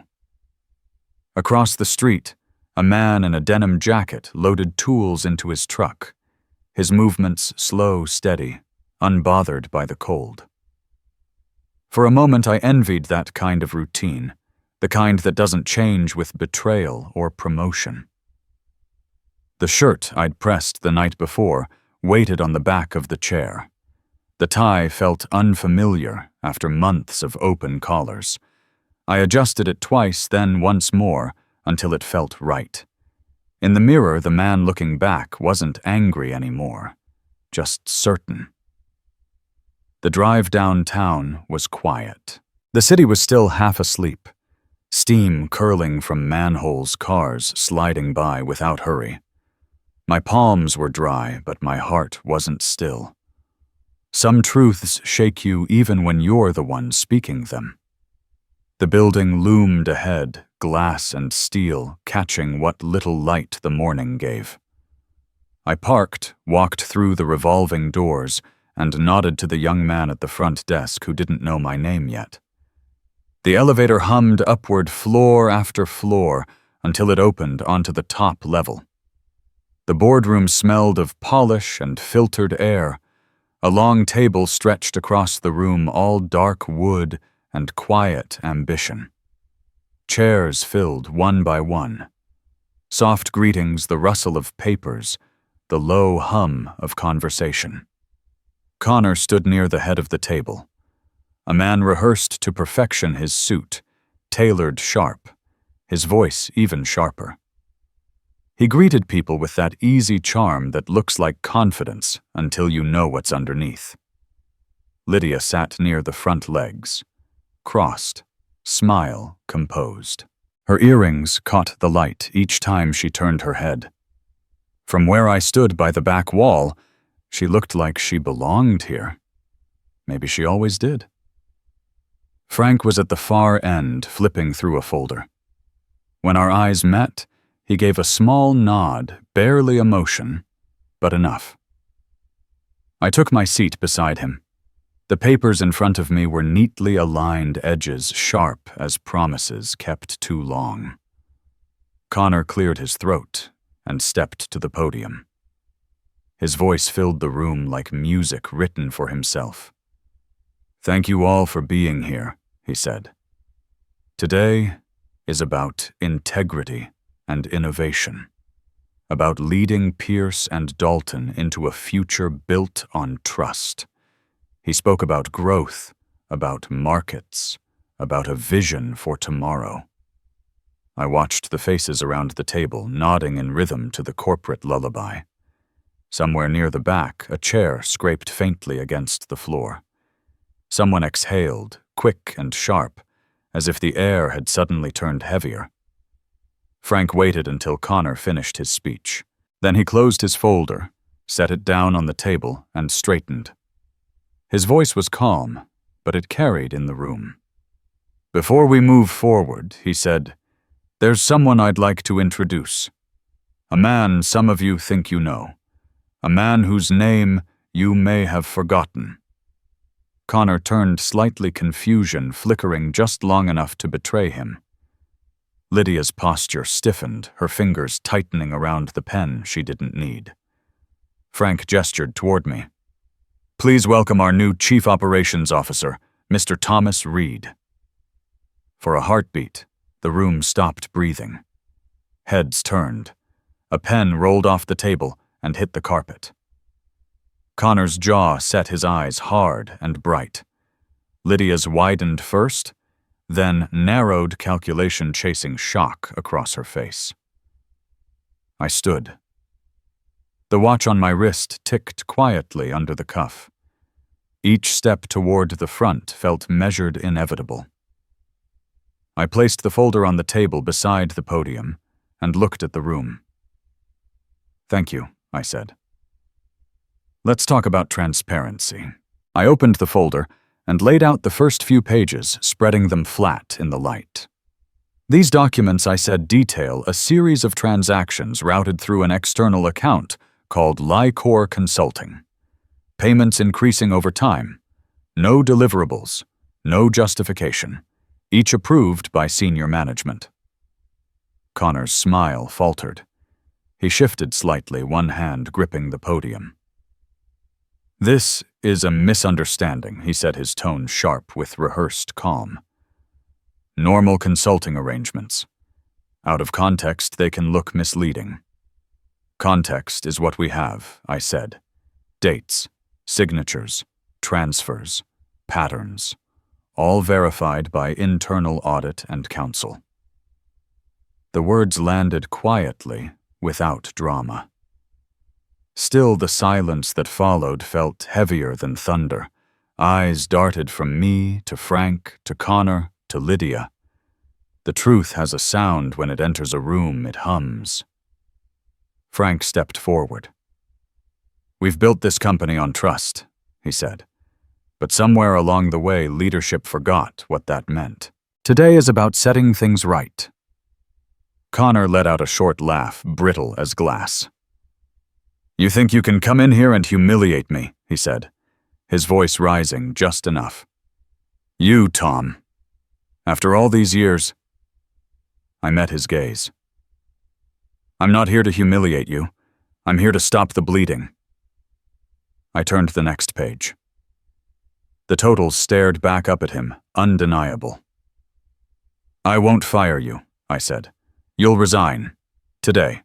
Across the street, a man in a denim jacket loaded tools into his truck, his movements slow, steady, unbothered by the cold. For a moment I envied that kind of routine, the kind that doesn't change with betrayal or promotion. The shirt I'd pressed the night before waited on the back of the chair. The tie felt unfamiliar after months of open collars. I adjusted it twice, then once more, until it felt right. In the mirror, the man looking back wasn't angry anymore, just certain. The drive downtown was quiet. The city was still half asleep, steam curling from manholes, cars sliding by without hurry. My palms were dry, but my heart wasn't still. Some truths shake you even when you're the one speaking them. The building loomed ahead, glass and steel, catching what little light the morning gave. I parked, walked through the revolving doors, and nodded to the young man at the front desk who didn't know my name yet. The elevator hummed upward floor after floor until it opened onto the top level. The boardroom smelled of polish and filtered air. A long table stretched across the room, all dark wood and quiet ambition. Chairs filled one by one. Soft greetings, the rustle of papers, the low hum of conversation. Connor stood near the head of the table. A man rehearsed to perfection his suit, tailored sharp, his voice even sharper. He greeted people with that easy charm that looks like confidence until you know what's underneath. Lydia sat near the front legs, crossed, smile composed. Her earrings caught the light each time she turned her head. From where I stood by the back wall, she looked like she belonged here. Maybe she always did. Frank was at the far end, flipping through a folder. When our eyes met, he gave a small nod, barely a motion, but enough. I took my seat beside him. The papers in front of me were neatly aligned edges, sharp as promises kept too long. Connor cleared his throat and stepped to the podium. His voice filled the room like music written for himself. "Thank you all for being here," he said. Today is about integrity and innovation, about leading Pierce and Dalton into a future built on trust. He spoke about growth, about markets, about a vision for tomorrow. I watched the faces around the table nodding in rhythm to the corporate lullaby. Somewhere near the back, a chair scraped faintly against the floor. Someone exhaled, quick and sharp, as if the air had suddenly turned heavier. Frank waited until Connor finished his speech. Then he closed his folder, set it down on the table, and straightened. His voice was calm, but it carried in the room. "Before we move forward," he said, "there's someone I'd like to introduce. A man some of you think you know. A man whose name you may have forgotten." Connor turned, slightly confusion flickering just long enough to betray him. Lydia's posture stiffened, her fingers tightening around the pen she didn't need. Frank gestured toward me. "Please welcome our new Chief Operations Officer, Mr. Thomas Reed." For a heartbeat, the room stopped breathing. Heads turned. A pen rolled off the table and hit the carpet. Connor's jaw set, his eyes hard and bright. Lydia's widened first, then narrowed, calculation-chasing shock across her face. I stood. The watch on my wrist ticked quietly under the cuff. Each step toward the front felt measured, inevitable. I placed the folder on the table beside the podium and looked at the room. "Thank you," I said. "Let's talk about transparency." I opened the folder and laid out the first few pages, spreading them flat in the light. "These documents," I said, "detail a series of transactions routed through an external account called Lycor Consulting. Payments increasing over time. No deliverables. No justification. Each approved by senior management." Connor's smile faltered. He shifted slightly, one hand gripping the podium. "This is a misunderstanding," he said, his tone sharp with rehearsed calm. "Normal consulting arrangements. Out of context, they can look misleading. Context is what we have," I said. "Dates, signatures, transfers, patterns, all verified by internal audit and counsel." The words landed quietly, without drama. Still, the silence that followed felt heavier than thunder. Eyes darted from me to Frank to Connor to Lydia. The truth has a sound when it enters a room, it hums. Frank stepped forward. "We've built this company on trust," he said. "But somewhere along the way, leadership forgot what that meant. Today is about setting things right." Connor let out a short laugh, brittle as glass. "You think you can come in here and humiliate me," he said, his voice rising just enough. "You, Tom. After all these years—" I met his gaze. "I'm not here to humiliate you. I'm here to stop the bleeding." I turned the next page. The totals stared back up at him, undeniable. "I won't fire you," I said. "You'll resign. Today."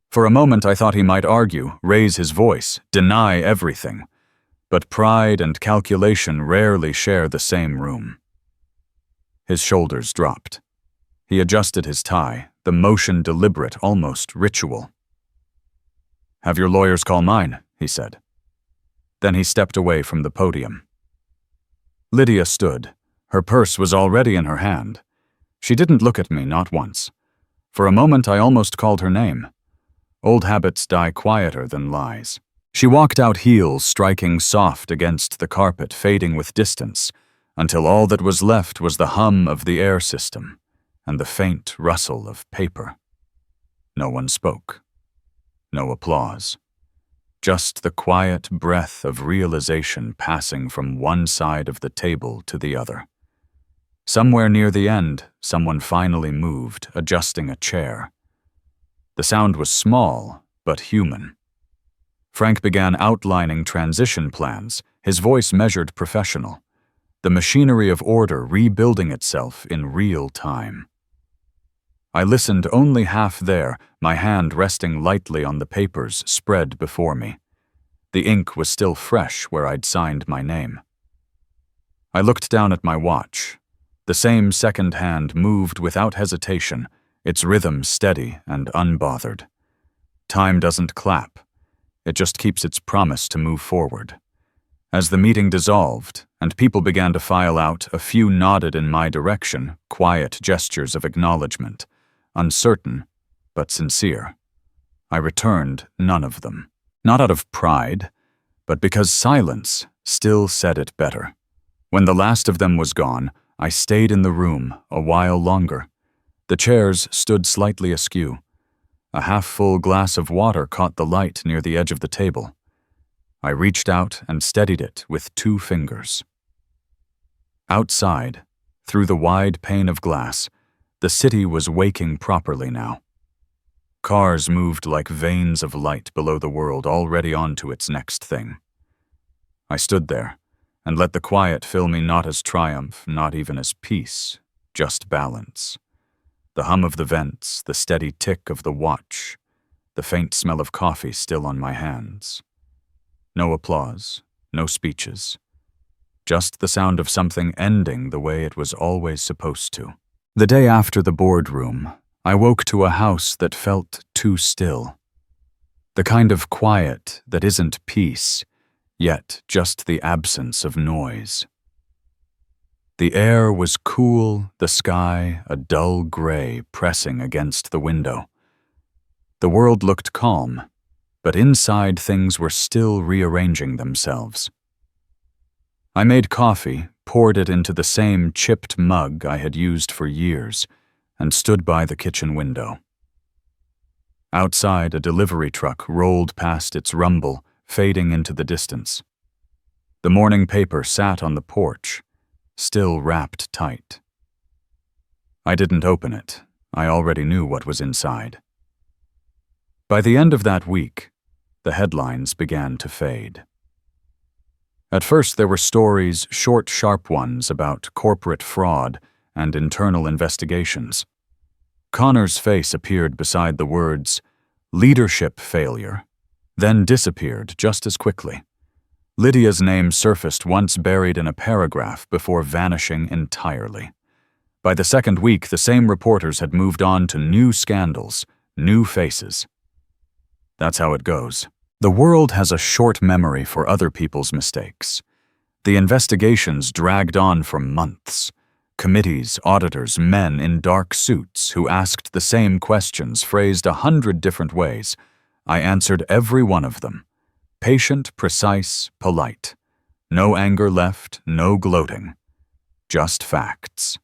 For a moment I thought he might argue, raise his voice, deny everything. But pride and calculation rarely share the same room. His shoulders dropped. He adjusted his tie, the motion deliberate, almost ritual. "Have your lawyers call mine," he said. Then he stepped away from the podium. Lydia stood. Her purse was already in her hand. She didn't look at me, not once. For a moment I almost called her name. Old habits die quieter than lies. She walked out, heels striking soft against the carpet, fading with distance, until all that was left was the hum of the air system and the faint rustle of paper. No one spoke. No applause. Just the quiet breath of realization passing from one side of the table to the other. Somewhere near the end, someone finally moved, adjusting a chair. The sound was small, but human. Frank began outlining transition plans, his voice measured professional. the machinery of order rebuilding itself in real time. I listened only half there, my hand resting lightly on the papers spread before me. The ink was still fresh where I'd signed my name. I looked down at my watch. The same second hand moved without hesitation, its rhythm steady and unbothered. Time doesn't clap. It just keeps its promise to move forward. As the meeting dissolved and people began to file out, a few nodded in my direction, quiet gestures of acknowledgement, uncertain but sincere. I returned none of them, not out of pride, but because silence still said it better. When the last of them was gone, I stayed in the room a while longer. The chairs stood slightly askew. A half-full glass of water caught the light near the edge of the table. I reached out and steadied it with 2 fingers. Outside, through the wide pane of glass, the city was waking properly now. Cars moved like veins of light below the world already on to its next thing. I stood there and let the quiet fill me, not as triumph, not even as peace, just balance. The hum of the vents, the steady tick of the watch, the faint smell of coffee still on my hands. No applause, no speeches. Just the sound of something ending the way it was always supposed to. The day after the boardroom, I woke to a house that felt too still. The kind of quiet that isn't peace, yet just the absence of noise. The air was cool, the sky a dull gray pressing against the window. The world looked calm, but inside things were still rearranging themselves. I made coffee, poured it into the same chipped mug I had used for years, and stood by the kitchen window. Outside, a delivery truck rolled past its rumble, fading into the distance. The morning paper sat on the porch, still wrapped tight. I didn't open it. I already knew what was inside. By the end of that week, the headlines began to fade. At first there were stories, short, sharp ones, about corporate fraud and internal investigations. Connor's face appeared beside the words, "leadership failure," then disappeared just as quickly. Lydia's name surfaced once buried in a paragraph before vanishing entirely. By the second week, the same reporters had moved on to new scandals, new faces. That's how it goes. The world has a short memory for other people's mistakes. The investigations dragged on for months. Committees, auditors, men in dark suits who asked the same questions phrased 100 different ways. I answered every one of them. Patient, precise, polite. No anger left, no gloating. Just facts.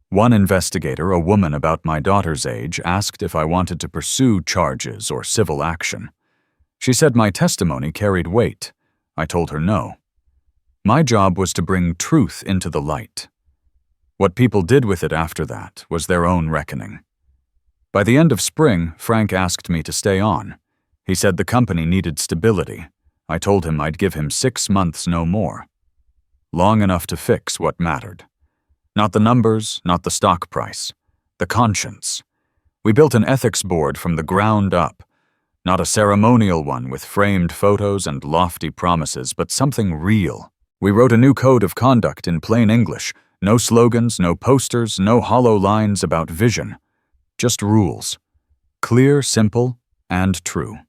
One investigator, a woman about my daughter's age, asked if I wanted to pursue charges or civil action. She said my testimony carried weight. I told her no. My job was to bring truth into the light. What people did with it after that was their own reckoning. By the end of spring, Frank asked me to stay on. He said the company needed stability. I told him I'd give him 6 months, no more. Long enough to fix what mattered. Not the numbers, not the stock price. The conscience. We built an ethics board from the ground up. Not a ceremonial one with framed photos and lofty promises, but something real. We wrote a new code of conduct in plain English. No slogans, no posters, no hollow lines about vision. Just rules. Clear, simple, and true.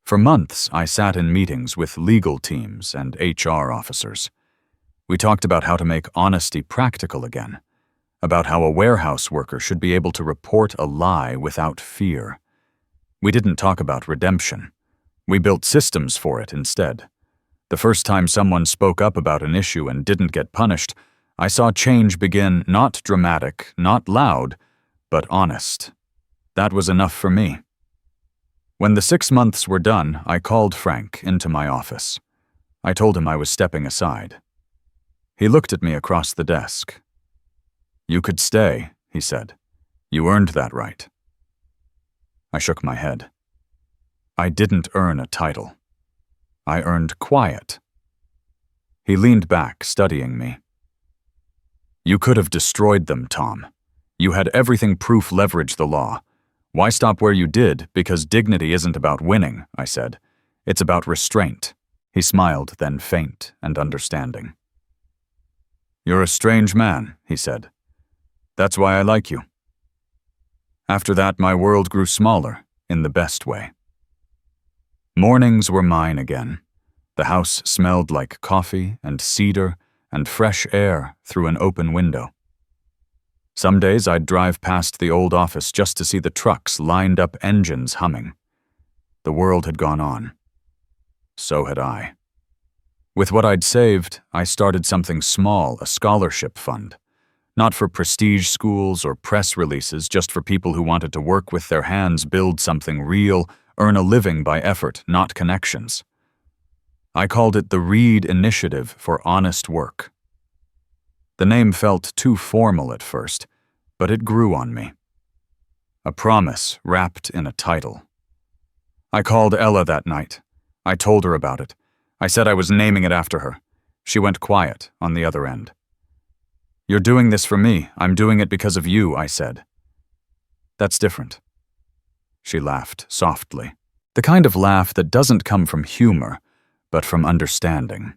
For months, I sat in meetings with legal teams and HR officers. We talked about how to make honesty practical again, about how a warehouse worker should be able to report a lie without fear. We didn't talk about redemption. We built systems for it instead. The first time someone spoke up about an issue and didn't get punished, I saw change begin, not dramatic, not loud, but honest. That was enough for me. When the 6 months were done, I called Frank into my office. I told him I was stepping aside. He looked at me across the desk. "You could stay," he said. "You earned that right." I shook my head. I didn't earn a title. I earned quiet. He leaned back, studying me. You could have destroyed them, Tom. You had everything proof leverage the law. Why stop where you did? Because dignity isn't about winning, I said. It's about restraint. He smiled, then faint and understanding. You're a strange man, he said. That's why I like you. After that, my world grew smaller, in the best way. Mornings were mine again. The house smelled like coffee and cedar and fresh air through an open window. Some days I'd drive past the old office just to see the trucks lined up, engines humming. The world had gone on. So had I. With what I'd saved, I started something small, a scholarship fund. Not for prestige schools or press releases, just for people who wanted to work with their hands, build something real, earn a living by effort, not connections. I called it the Reed Initiative for Honest Work. The name felt too formal at first, but it grew on me. A promise wrapped in a title. I called Ella that night. I told her about it. I said I was naming it after her. She went quiet on the other end. You're doing this for me. I'm doing it because of you, I said. That's different. She laughed softly. The kind of laugh that doesn't come from humor, but from understanding.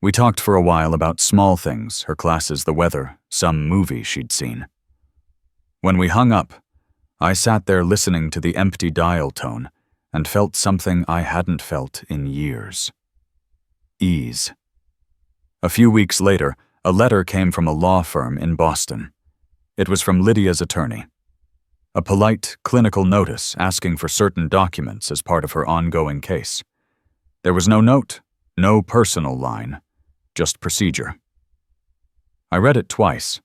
We talked for a while about small things, her classes, the weather, some movie she'd seen. When we hung up, I sat there listening to the empty dial tone and felt something I hadn't felt in years. Ease. A few weeks later, a letter came from a law firm in Boston. It was from Lydia's attorney. A polite, clinical notice asking for certain documents as part of her ongoing case. There was no note, no personal line, just procedure. I read it twice,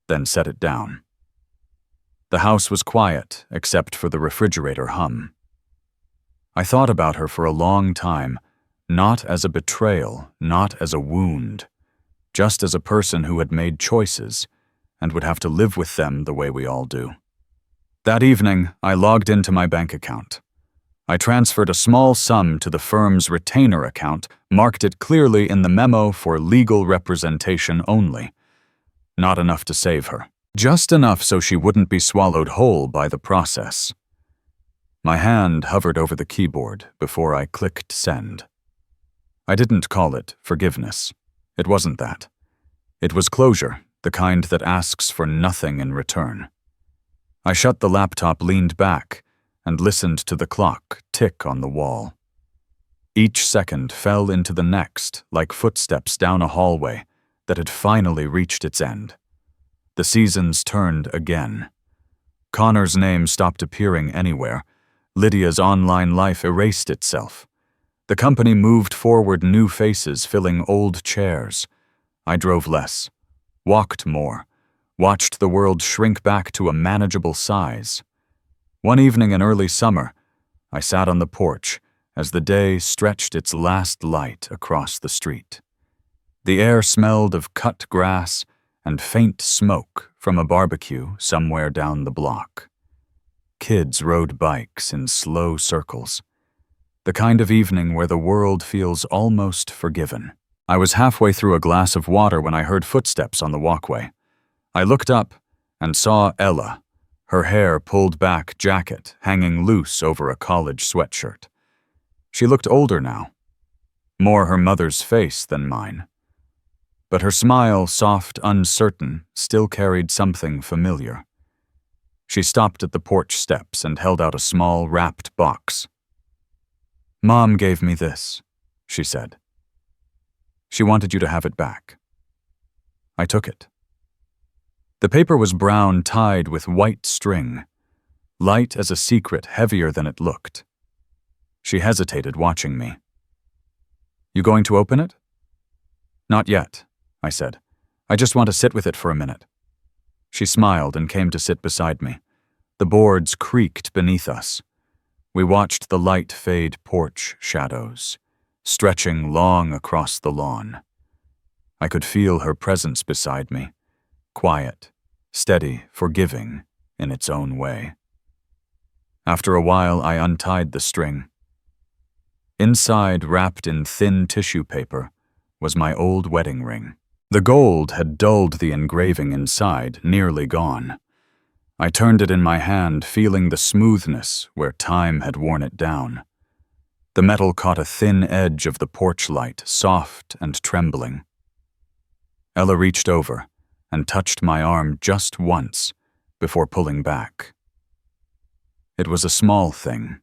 then set it down. The house was quiet, except for the refrigerator hum. I thought about her for a long time, not as a betrayal, not as a wound, just as a person who had made choices and would have to live with them the way we all do. That evening, I logged into my bank account. I transferred a small sum to the firm's retainer account, marked it clearly in the memo for legal representation only. Not enough to save her. Just enough so she wouldn't be swallowed whole by the process. My hand hovered over the keyboard before I clicked send. I didn't call it forgiveness. It wasn't that. It was closure, the kind that asks for nothing in return. I shut the laptop, leaned back, and listened to the clock tick on the wall. Each second fell into the next like footsteps down a hallway that had finally reached its end. The seasons turned again. Connor's name stopped appearing anywhere. Lydia's online life erased itself. The company moved forward, new faces filling old chairs. I drove less, walked more, watched the world shrink back to a manageable size. One evening in early summer, I sat on the porch as the day stretched its last light across the street. The air smelled of cut grass and faint smoke from a barbecue somewhere down the block. Kids rode bikes in slow circles. The kind of evening where the world feels almost forgiven. I was halfway through a glass of water when I heard footsteps on the walkway. I looked up and saw Ella, her hair pulled back, jacket hanging loose over a college sweatshirt. She looked older now, more her mother's face than mine. But her smile, soft, uncertain, still carried something familiar. She stopped at the porch steps and held out a small, wrapped box. "Mom gave me this," she said. "She wanted you to have it back." I took it. The paper was brown, tied with white string, light as a secret, heavier than it looked. She hesitated, watching me. "You going to open it?" "Not yet," I said. "I just want to sit with it for a minute." She smiled and came to sit beside me. The boards creaked beneath us. We watched the light fade porch shadows, stretching long across the lawn. I could feel her presence beside me, quiet, steady, forgiving in its own way. After a while, I untied the string. Inside, wrapped in thin tissue paper, was my old wedding ring. The gold had dulled the engraving inside, nearly gone. I turned it in my hand, feeling the smoothness where time had worn it down. The metal caught a thin edge of the porch light, soft and trembling. Ella reached over and touched my arm just once before pulling back. It was a small thing,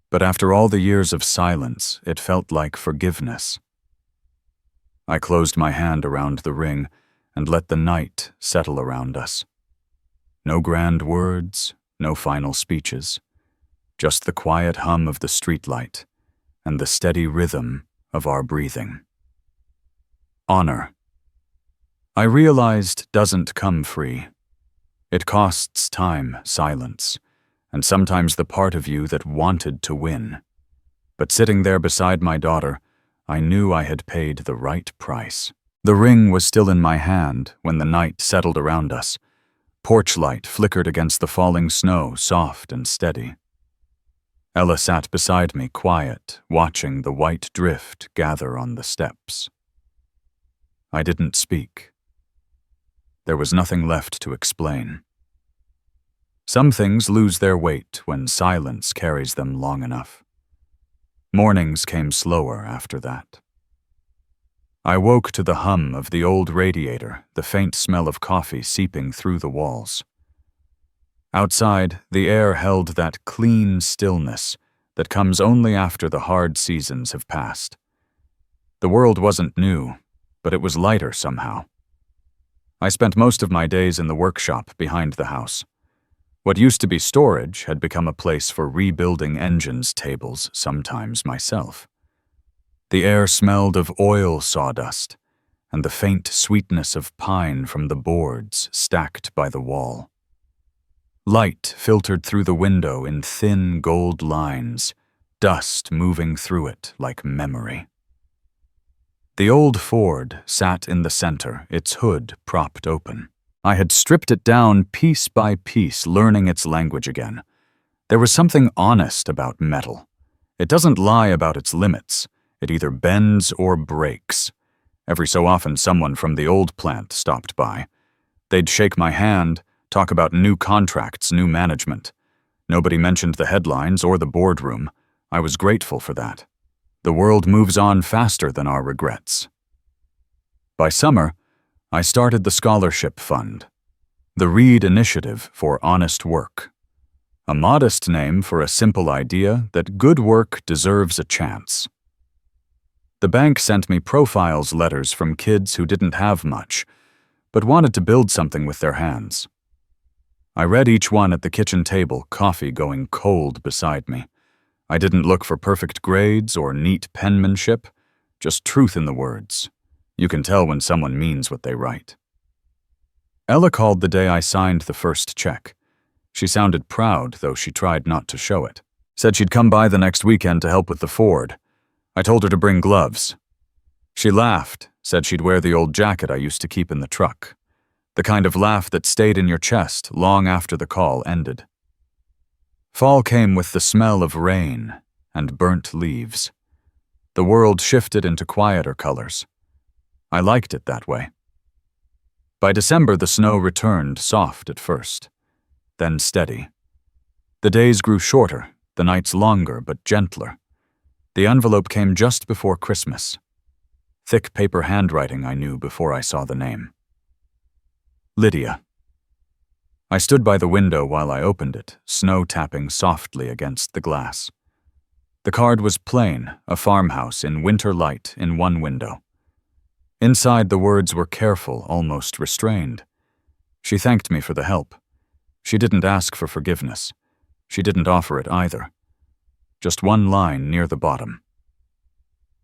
but after all the years of silence, it felt like forgiveness. I closed my hand around the ring and let the night settle around us. No grand words, no final speeches, just the quiet hum of the streetlight and the steady rhythm of our breathing. Honor, I realized, doesn't come free. It costs time, silence, and sometimes the part of you that wanted to win. But sitting there beside my daughter, I knew I had paid the right price. The ring was still in my hand when the night settled around us. Porch light flickered against the falling snow, soft and steady. Ella sat beside me, quiet, watching the white drift gather on the steps. I didn't speak. There was nothing left to explain. Some things lose their weight when silence carries them long enough. Mornings came slower after that. I woke to the hum of the old radiator, the faint smell of coffee seeping through the walls. Outside, the air held that clean stillness that comes only after the hard seasons have passed. The world wasn't new, but it was lighter somehow. I spent most of my days in the workshop behind the house. What used to be storage had become a place for rebuilding engines tables, sometimes myself. The air smelled of oil sawdust and the faint sweetness of pine from the boards stacked by the wall. Light filtered through the window in thin gold lines, dust moving through it like memory. The old Ford sat in the center, its hood propped open. I had stripped it down piece by piece, learning its language again. There was something honest about metal. It doesn't lie about its limits. It either bends or breaks. Every so often someone from the old plant stopped by. They'd shake my hand, talk about new contracts, new management. Nobody mentioned the headlines or the boardroom. I was grateful for that. The world moves on faster than our regrets. By summer, I started the scholarship fund, the Reed Initiative for Honest Work. A modest name for a simple idea that good work deserves a chance. The bank sent me profiles letters from kids who didn't have much, but wanted to build something with their hands. I read each one at the kitchen table, coffee going cold beside me. I didn't look for perfect grades or neat penmanship, just truth in the words. You can tell when someone means what they write. Ella called the day I signed the first check. She sounded proud, though she tried not to show it. Said she'd come by the next weekend to help with the Ford. I told her to bring gloves. She laughed, said she'd wear the old jacket I used to keep in the truck. The kind of laugh that stayed in your chest long after the call ended. Fall came with the smell of rain and burnt leaves. The world shifted into quieter colors. I liked it that way. By December, the snow returned, soft at first, then steady. The days grew shorter, the nights longer but gentler. The envelope came just before Christmas. Thick paper handwriting I knew before I saw the name. Lydia. I stood by the window while I opened it, snow tapping softly against the glass. The card was plain, a farmhouse in winter light in one window. Inside, the words were careful, almost restrained. She thanked me for the help. She didn't ask for forgiveness. She didn't offer it either. Just one line near the bottom.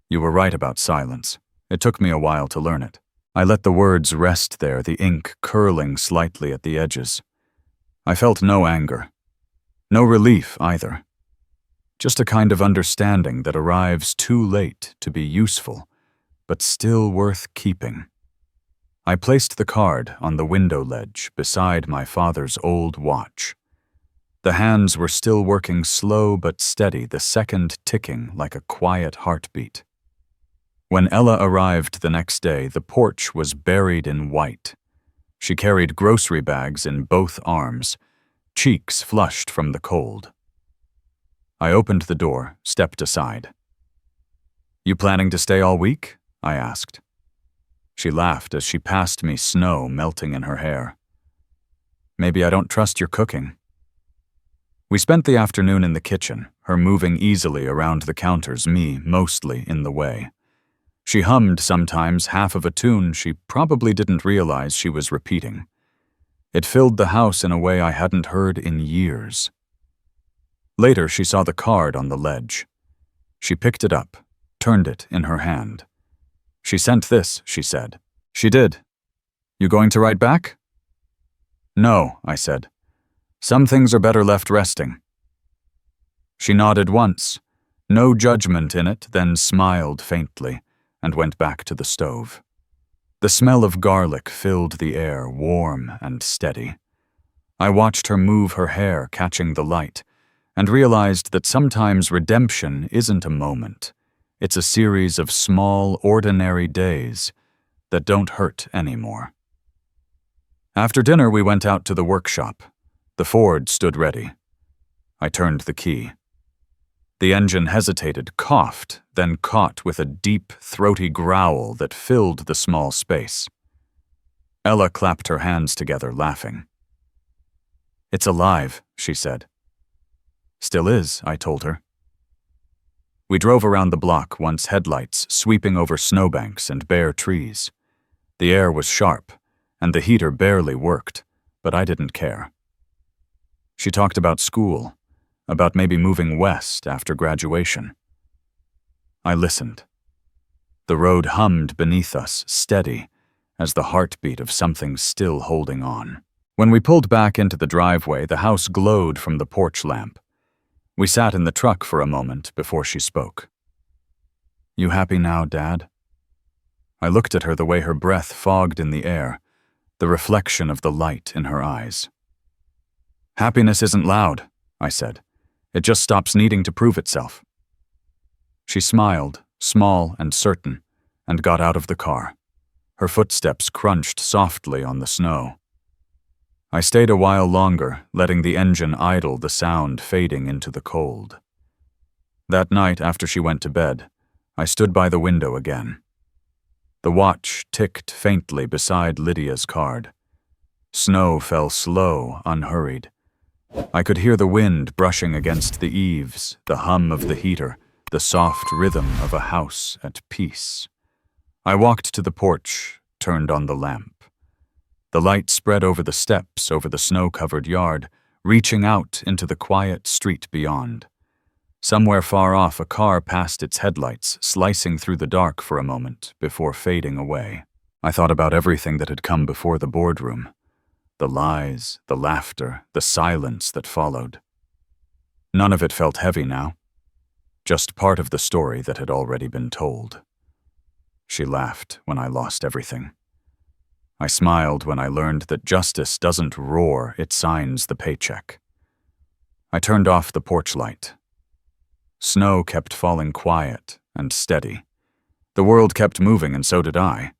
You were right about silence. It took me a while to learn it. I let the words rest there, the ink curling slightly at the edges. I felt no anger. No relief either. Just a kind of understanding that arrives too late to be useful, but still worth keeping. I placed the card on the window ledge beside my father's old watch. The hands were still working slow but steady, the second ticking like a quiet heartbeat. When Ella arrived the next day, the porch was buried in white. She carried grocery bags in both arms, cheeks flushed from the cold. I opened the door, stepped aside. "You planning to stay all week?" I asked. She laughed as she passed me, snow melting in her hair. "Maybe I don't trust your cooking." We spent the afternoon in the kitchen, her moving easily around the counters, me mostly in the way. She hummed sometimes half of a tune she probably didn't realize she was repeating. It filled the house in a way I hadn't heard in years. Later, she saw the card on the ledge. She picked it up, turned it in her hand. "She sent this," she said. "She did. You going to write back?" "No," I said. "Some things are better left resting." She nodded once, no judgment in it, then smiled faintly and went back to the stove. The smell of garlic filled the air, warm and steady. I watched her move her hair, catching the light, and realized that sometimes redemption isn't a moment. It's a series of small, ordinary days that don't hurt anymore. After dinner, we went out to the workshop. The Ford stood ready. I turned the key. The engine hesitated, coughed, then caught with a deep, throaty growl that filled the small space. Ella clapped her hands together, laughing. "It's alive," she said. "Still is," I told her. We drove around the block, once headlights sweeping over snowbanks and bare trees. The air was sharp, and the heater barely worked, but I didn't care. She talked about school, about maybe moving west after graduation. I listened. The road hummed beneath us, steady, as the heartbeat of something still holding on. When we pulled back into the driveway, the house glowed from the porch lamp. We sat in the truck for a moment before she spoke. "You happy now, Dad?" I looked at her the way her breath fogged in the air, the reflection of the light in her eyes. "Happiness isn't loud," I said. "It just stops needing to prove itself." She smiled, small and certain, and got out of the car. Her footsteps crunched softly on the snow. I stayed a while longer, letting the engine idle, the sound fading into the cold. That night, after she went to bed, I stood by the window again. The watch ticked faintly beside Lydia's card. Snow fell slow, unhurried. I could hear the wind brushing against the eaves, the hum of the heater, the soft rhythm of a house at peace. I walked to the porch, turned on the lamp. The light spread over the steps, over the snow-covered yard, reaching out into the quiet street beyond. Somewhere far off, a car passed its headlights, slicing through the dark for a moment before fading away. I thought about everything that had come before the boardroom. The lies, the laughter, the silence that followed. None of it felt heavy now. Just part of the story that had already been told. She laughed when I lost everything. I smiled when I learned that justice doesn't roar, it signs the paycheck. I turned off the porch light. Snow kept falling quiet and steady. The world kept moving, and so did I.